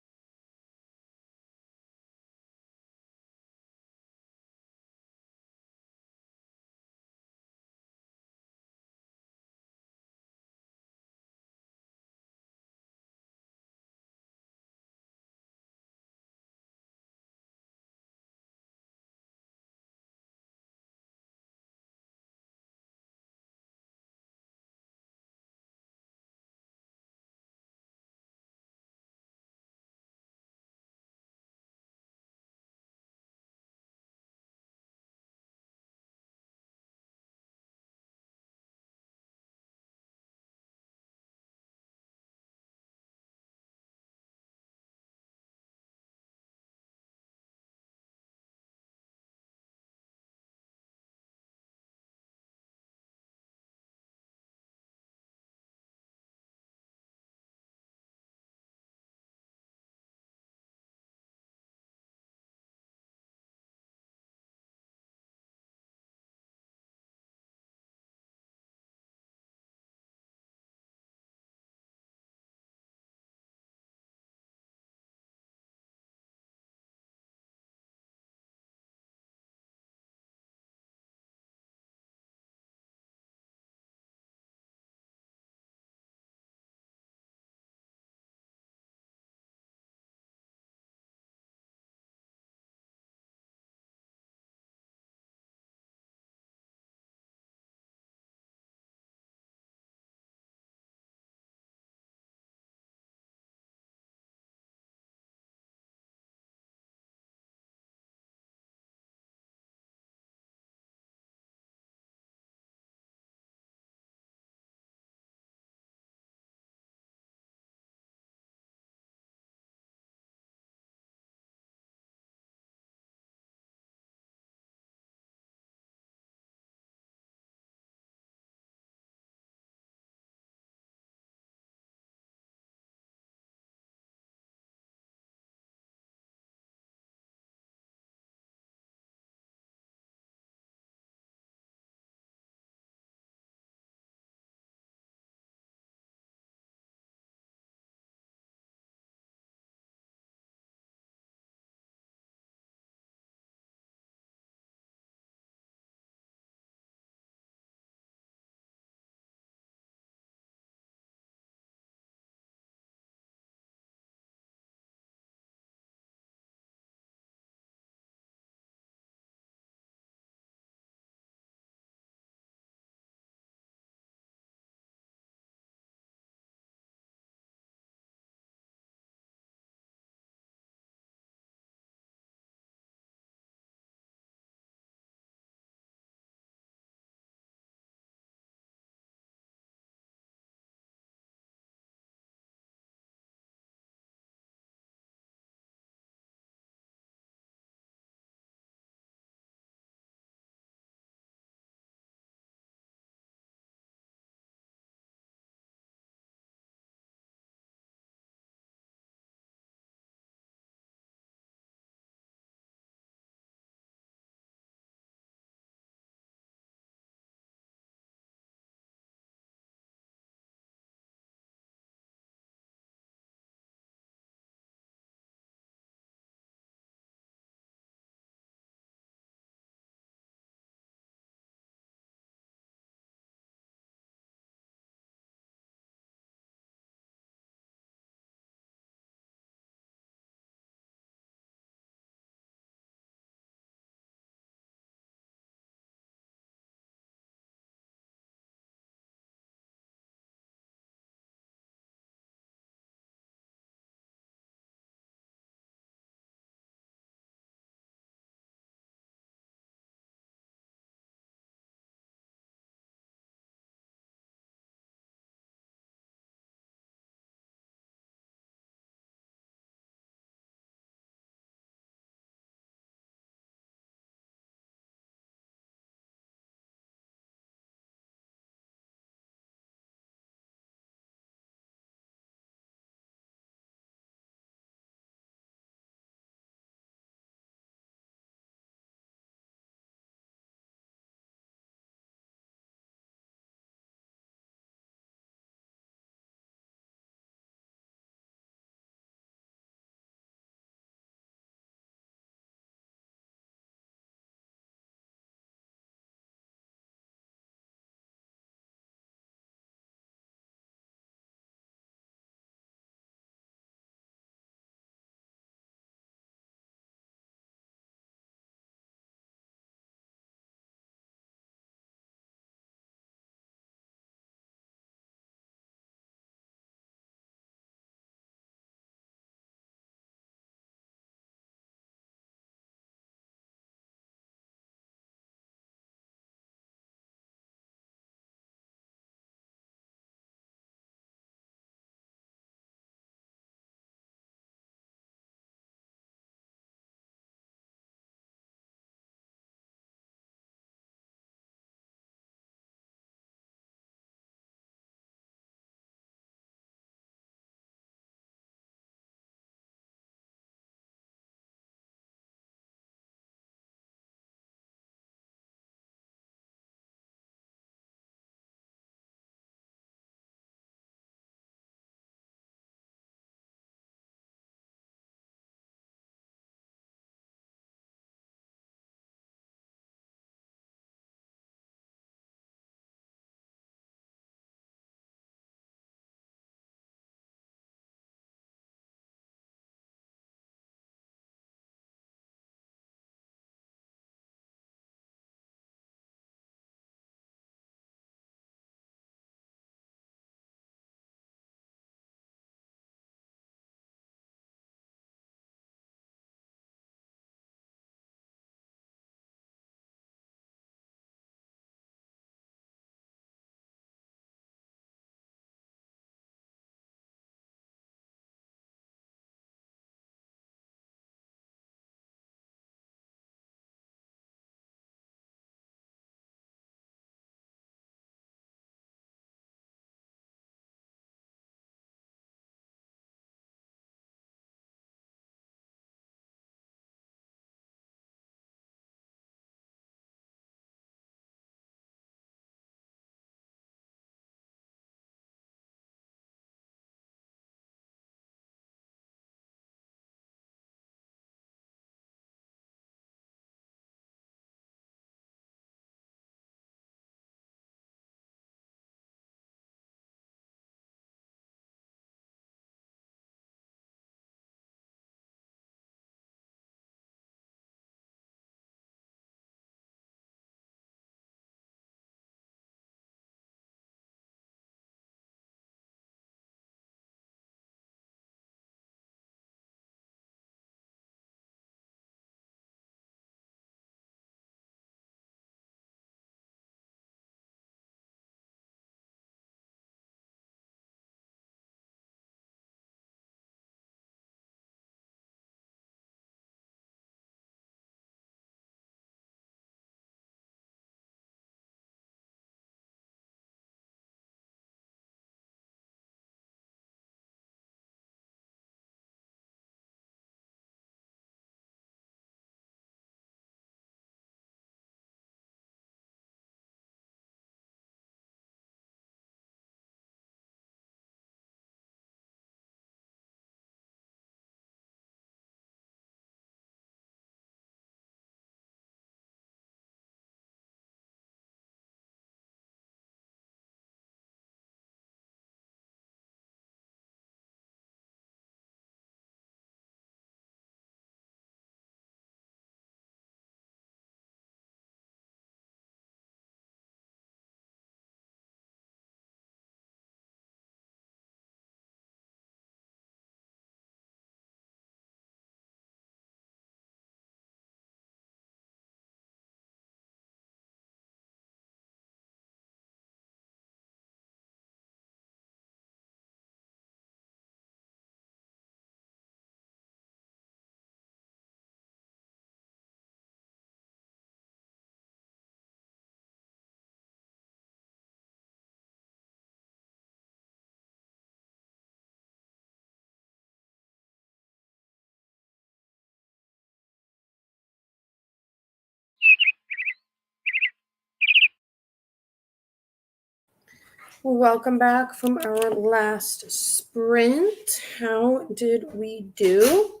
Welcome back from our last sprint. How did we do?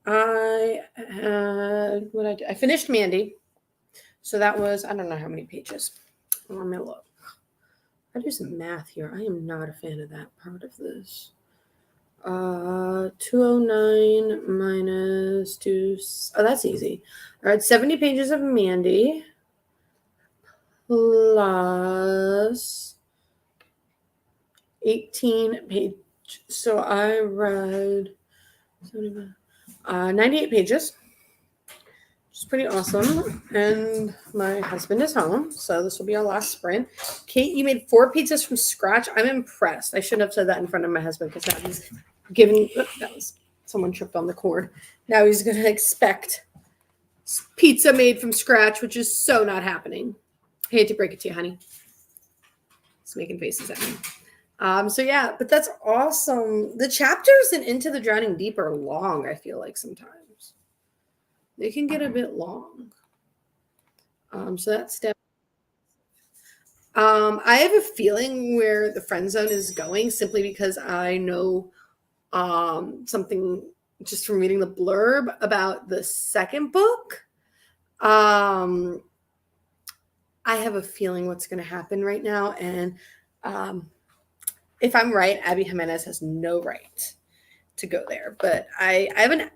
I had what I did. I finished Mandy. So that was, I don't know how many pages. Let me look. I do some math here. I am not a fan of that part of this. 209 minus 2. Oh, that's easy. All right, 70 pages of Mandy plus 18 pages. So I read 98 pages, which is pretty awesome. And my husband is home, so this will be our last sprint. Kate, you made 4 pizzas from scratch. I'm impressed. I shouldn't have said that in front of my husband because now he's giving. That was someone tripped on the cord. Now he's going to expect pizza made from scratch, which is so not happening. I hate to break it to you, honey. It's making faces at me. So yeah, but that's awesome. The chapters in Into the Drowning Deep are long, I feel like sometimes. They can get a bit long. So that's definitely. I have a feeling where the friend zone is going simply because I know something just from reading the blurb about the second book. I have a feeling what's going to happen right now, and if I'm right, Abby Jimenez has no right to go there. But I have an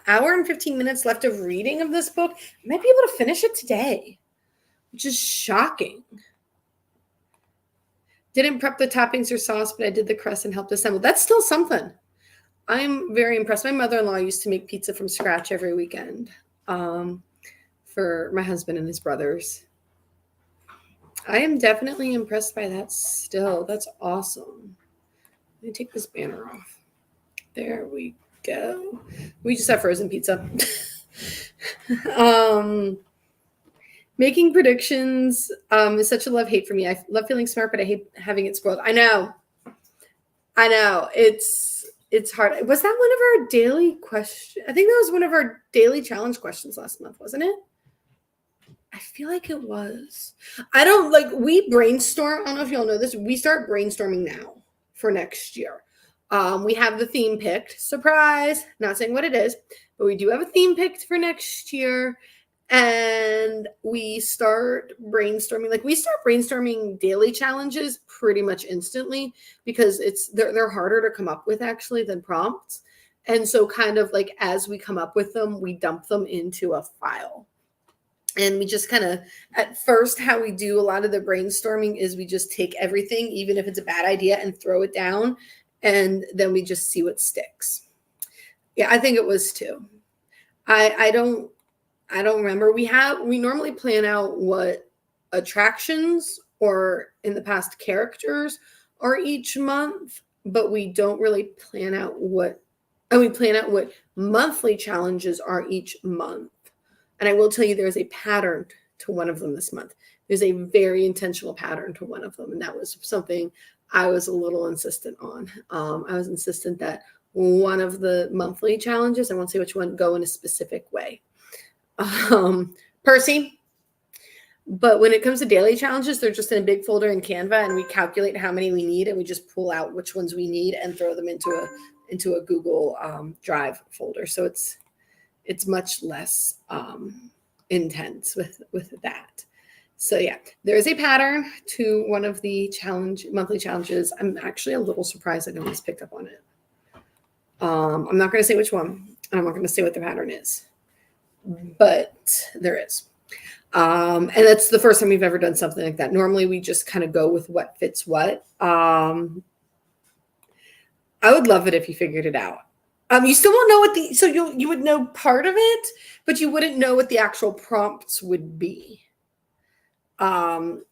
hour and 15 minutes left of reading of this book. I might be able to finish it today, which is shocking. Didn't prep the toppings or sauce, but I did the crust and helped assemble. That's still something. I'm very impressed. My mother-in-law used to make pizza from scratch every weekend for my husband and his brothers. I am definitely impressed by that still. That's awesome. Let me take this banner off. There we go. We just have frozen pizza. Making predictions is such a love-hate for me. I love feeling smart, but I hate having it spoiled. I know. It's hard. Was that one of our daily questions? I think that was one of our daily challenge questions last month, wasn't it? I feel like it was. I don't like, we brainstorm. I don't know if y'all know this. We start brainstorming now for next year. We have the theme picked. Surprise. Not saying what it is, but we do have a theme picked for next year. And we start brainstorming. Like, we start brainstorming daily challenges pretty much instantly because they're harder to come up with actually than prompts. And so kind of like as we come up with them, we dump them into a file. And we just kind of, at first, how we do a lot of the brainstorming is we just take everything, even if it's a bad idea, and throw it down. And then we just see what sticks. Yeah, I think it was 2. I don't remember. We normally plan out what attractions or in the past characters are each month, but we don't really plan out what monthly challenges are each month. And I will tell you, there's a pattern to one of them this month. There's a very intentional pattern to one of them. And that was something I was a little insistent on. I was insistent that one of the monthly challenges, I won't say which one, go in a specific way. Percy. But when it comes to daily challenges, they're just in a big folder in Canva, and we calculate how many we need, and we just pull out which ones we need and throw them into a Google Drive folder. So it's much less intense with that. So yeah, there is a pattern to one of the monthly challenges. I'm actually a little surprised that no one's picked up on it. I'm not going to say which one, and I'm not going to say what the pattern is, but there is. And that's the first time we've ever done something like that. Normally we just kind of go with what fits what. I would love it if you figured it out. You still won't know so you would know part of it, but you wouldn't know what the actual prompts would be. Do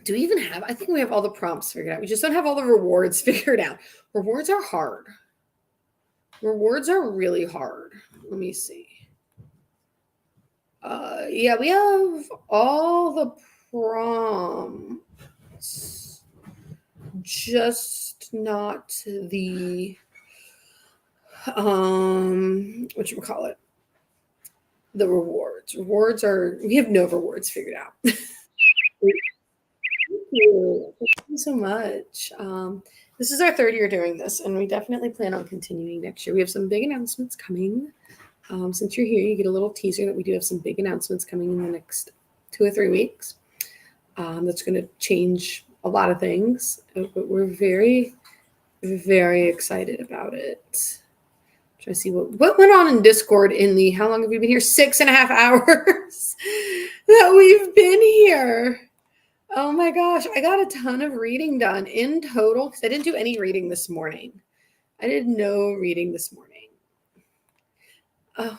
we even have, I think we have all the prompts figured out. We just don't have all the rewards figured out. Rewards are hard. Rewards are really hard. Let me see. Yeah, we have all the prompts, just not the whatchamacallit, the rewards. We have no rewards figured out. you. Thank you so much. This is our third year doing this, and we definitely plan on continuing next year. We have some big announcements coming. Since you're here, you get a little teaser that we do have some big announcements coming in the next 2 or 3 weeks. That's going to change a lot of things, but we're very, very excited about it. Trying to see what went on in Discord in the, how long have we been here? 6.5 hours that we've been here. Oh my gosh, I got a ton of reading done in total because I didn't do any reading this morning. I did no reading this morning.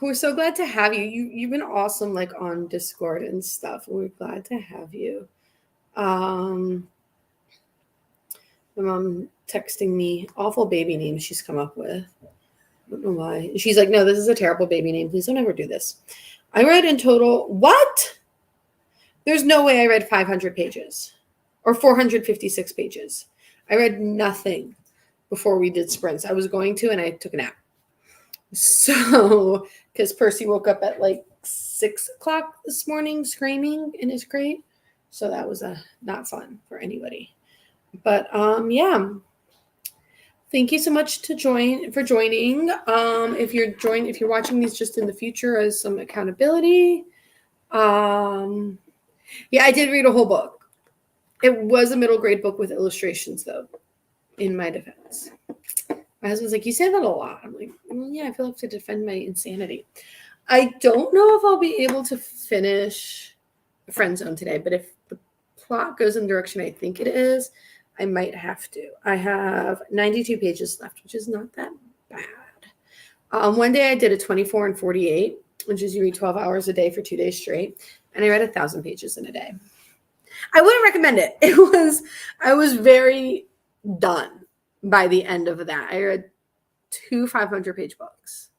We're so glad to have you. You've been awesome, like on Discord and stuff. We're glad to have you. My mom texting me awful baby names she's come up with. I don't know why. She's like, no, this is a terrible baby name. Please don't ever do this. I read in total, what? There's no way I read 500 pages or 456 pages. I read nothing before we did sprints. I was going to, and I took a nap. So, because Percy woke up at like 6 o'clock this morning screaming in his crate. So that was not fun for anybody. But yeah. Thank you so much for joining. If you're watching these just in the future as some accountability. Yeah, I did read a whole book. It was a middle grade book with illustrations, though, in my defense. My husband's like, you say that a lot. I'm like, well, yeah, I feel like to defend my insanity. I don't know if I'll be able to finish Friend Zone today, but if the plot goes in the direction I think it is, I might have to. I have 92 pages left, which is not that bad. One day I did a 24 and 48, which is you read 12 hours a day for 2 days straight. And I read 1,000 pages in a day. I wouldn't recommend it. I was very done by the end of that. I read 2 500-page books,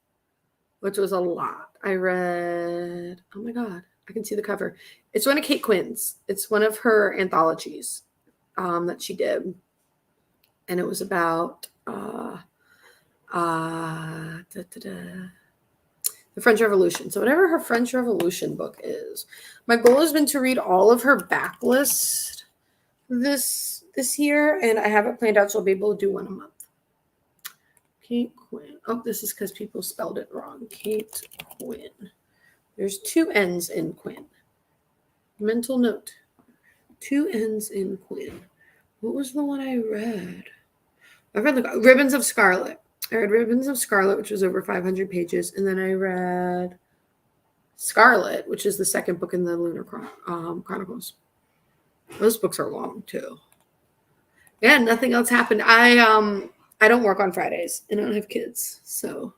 which was a lot. I read, oh my God, I can see the cover. It's one of Kate Quinn's. It's one of her anthologies that she did. And it was about the French Revolution. So whatever her French Revolution book is. My goal has been to read all of her backlist this year, and I have it planned out, so I'll be able to do one a month. Kate Quinn. Oh, this is because people spelled it wrong. Kate Quinn. There's 2 N's in Quinn. Mental note. 2 N's in Quinn. What was the one I read? I read Ribbons of Scarlet. I read Ribbons of Scarlet, which was over 500 pages. And then I read Scarlet, which is the second book in the Lunar Chronicles. Those books are long, too. Yeah, nothing else happened. I don't work on Fridays, and I don't have kids. So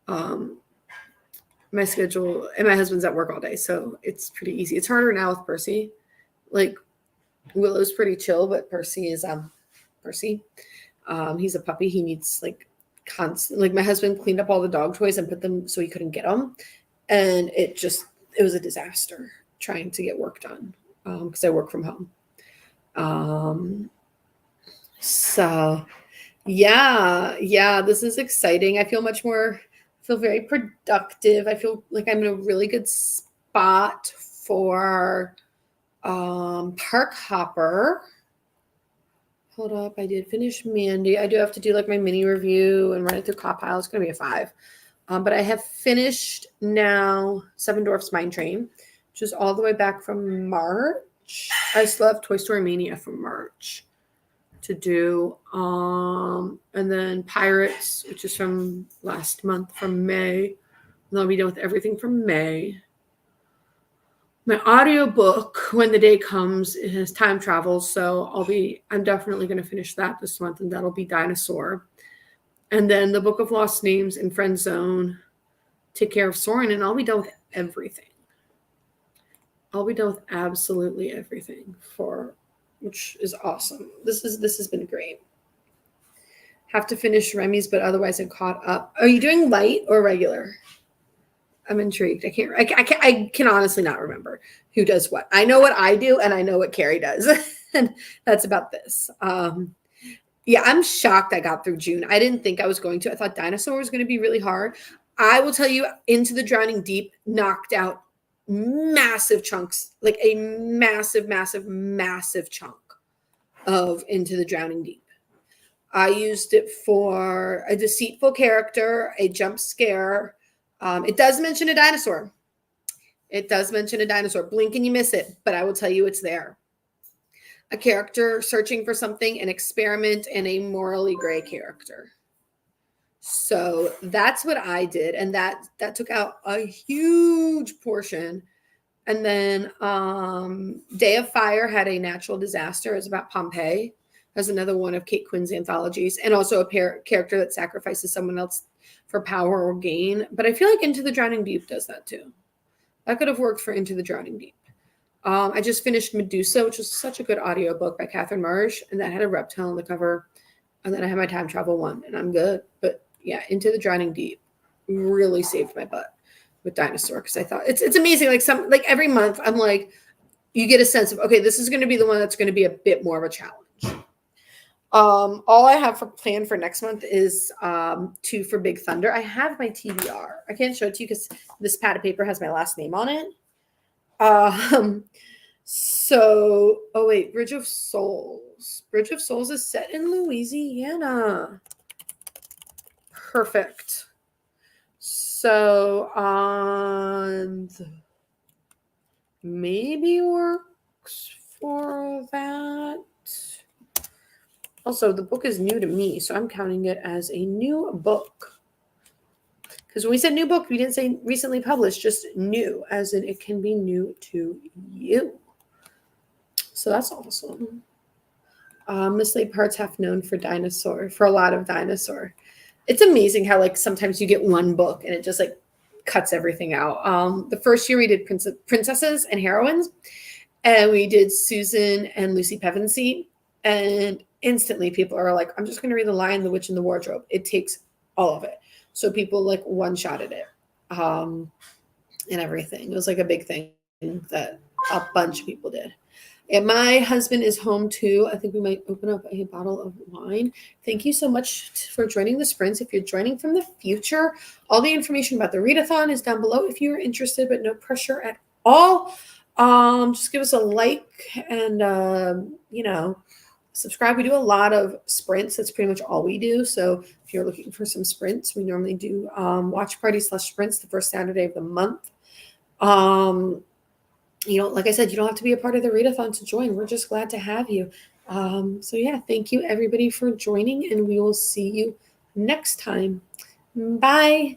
my schedule, and my husband's at work all day, so it's pretty easy. It's harder now with Percy. Like, Willow's pretty chill, but Percy is Percy. He's a puppy. He needs like constant. Like my husband cleaned up all the dog toys and put them so he couldn't get them, and it was a disaster trying to get work done because I work from home. So yeah, this is exciting. I feel very productive. I feel like I'm in a really good spot for Park Hopper. Hold up, I did finish Mandy. I do have to do like my mini review and run it through Cop-Pile. It's going to be a 5. But I have finished now Seven Dwarfs Mine Train, which is all the way back from March. I still have Toy Story Mania from March to do. And then Pirates, which is from last month, from May. And I'll be done with everything from May. My audiobook, When the Day Comes, is time travel. So I'm definitely going to finish that this month, and that'll be Dinosaur. And then the Book of Lost Names and Friend Zone, take care of Soren, and I'll be done with everything. I'll be done with absolutely everything, which is awesome. This has been great. Have to finish Remy's, but otherwise I'm caught up. Are you doing light or regular? I'm intrigued. I can honestly not remember who does what. I know what I do, and I know what Carrie does. And that's about this. Yeah, I'm shocked I got through June. I didn't think I was going to. I thought Dinosaur was going to be really hard. I will tell you, Into the Drowning Deep knocked out massive chunks, like a massive, massive, massive chunk of Into the Drowning Deep. I used it for a deceitful character, a jump scare. It does mention a dinosaur. It does mention a dinosaur. Blink and you miss it, but I will tell you it's there. A character searching for something, an experiment, and a morally gray character. So that's what I did, and that took out a huge portion. And then Day of Fire had a natural disaster. It was about Pompeii. That's another one of Kate Quinn's anthologies, and also a character that sacrifices someone else for power or gain. But I feel like Into the Drowning Deep does that too. That could have worked for Into the Drowning Deep. I just finished Medusa, which was such a good audiobook by Catherine Marsh, and that had a reptile on the cover. And then I had my time travel one, and I'm good. But yeah, Into the Drowning Deep really saved my butt with dinosaur, because I thought it's amazing. Like every month, I'm like, you get a sense of, okay, this is going to be the one that's going to be a bit more of a challenge. All I have planned for next month is 2 for Big Thunder. I have my TBR. I can't show it to you because this pad of paper has my last name on it. So, oh wait, Bridge of Souls. Bridge of Souls is set in Louisiana. Perfect. So, maybe works for that. Also, the book is new to me, so I'm counting it as a new book. Because when we said new book, we didn't say recently published, just new, as in it can be new to you. So that's awesome. Mislead Parts Half Known for Dinosaur, for a lot of dinosaur. It's amazing how like sometimes you get one book and it just like cuts everything out. The first year we did princesses and heroines, and we did Susan and Lucy Pevensey, and instantly people are like, I'm just going to read The Lion, the Witch, and the Wardrobe. It takes all of it. So people like one-shotted it and everything. It was like a big thing that a bunch of people did. And my husband is home too. I think we might open up a bottle of wine. Thank you so much for joining the sprints. If you're joining from the future, all the information about the Readathon is down below if you're interested, but no pressure at all. Just give us a like and, subscribe. We do a lot of sprints. That's pretty much all we do. So if you're looking for some sprints, we normally do watch parties / sprints the first Saturday of the month. Like I said, you don't have to be a part of the Readathon to join. We're just glad to have you. So yeah, thank you everybody for joining, and we will see you next time. Bye.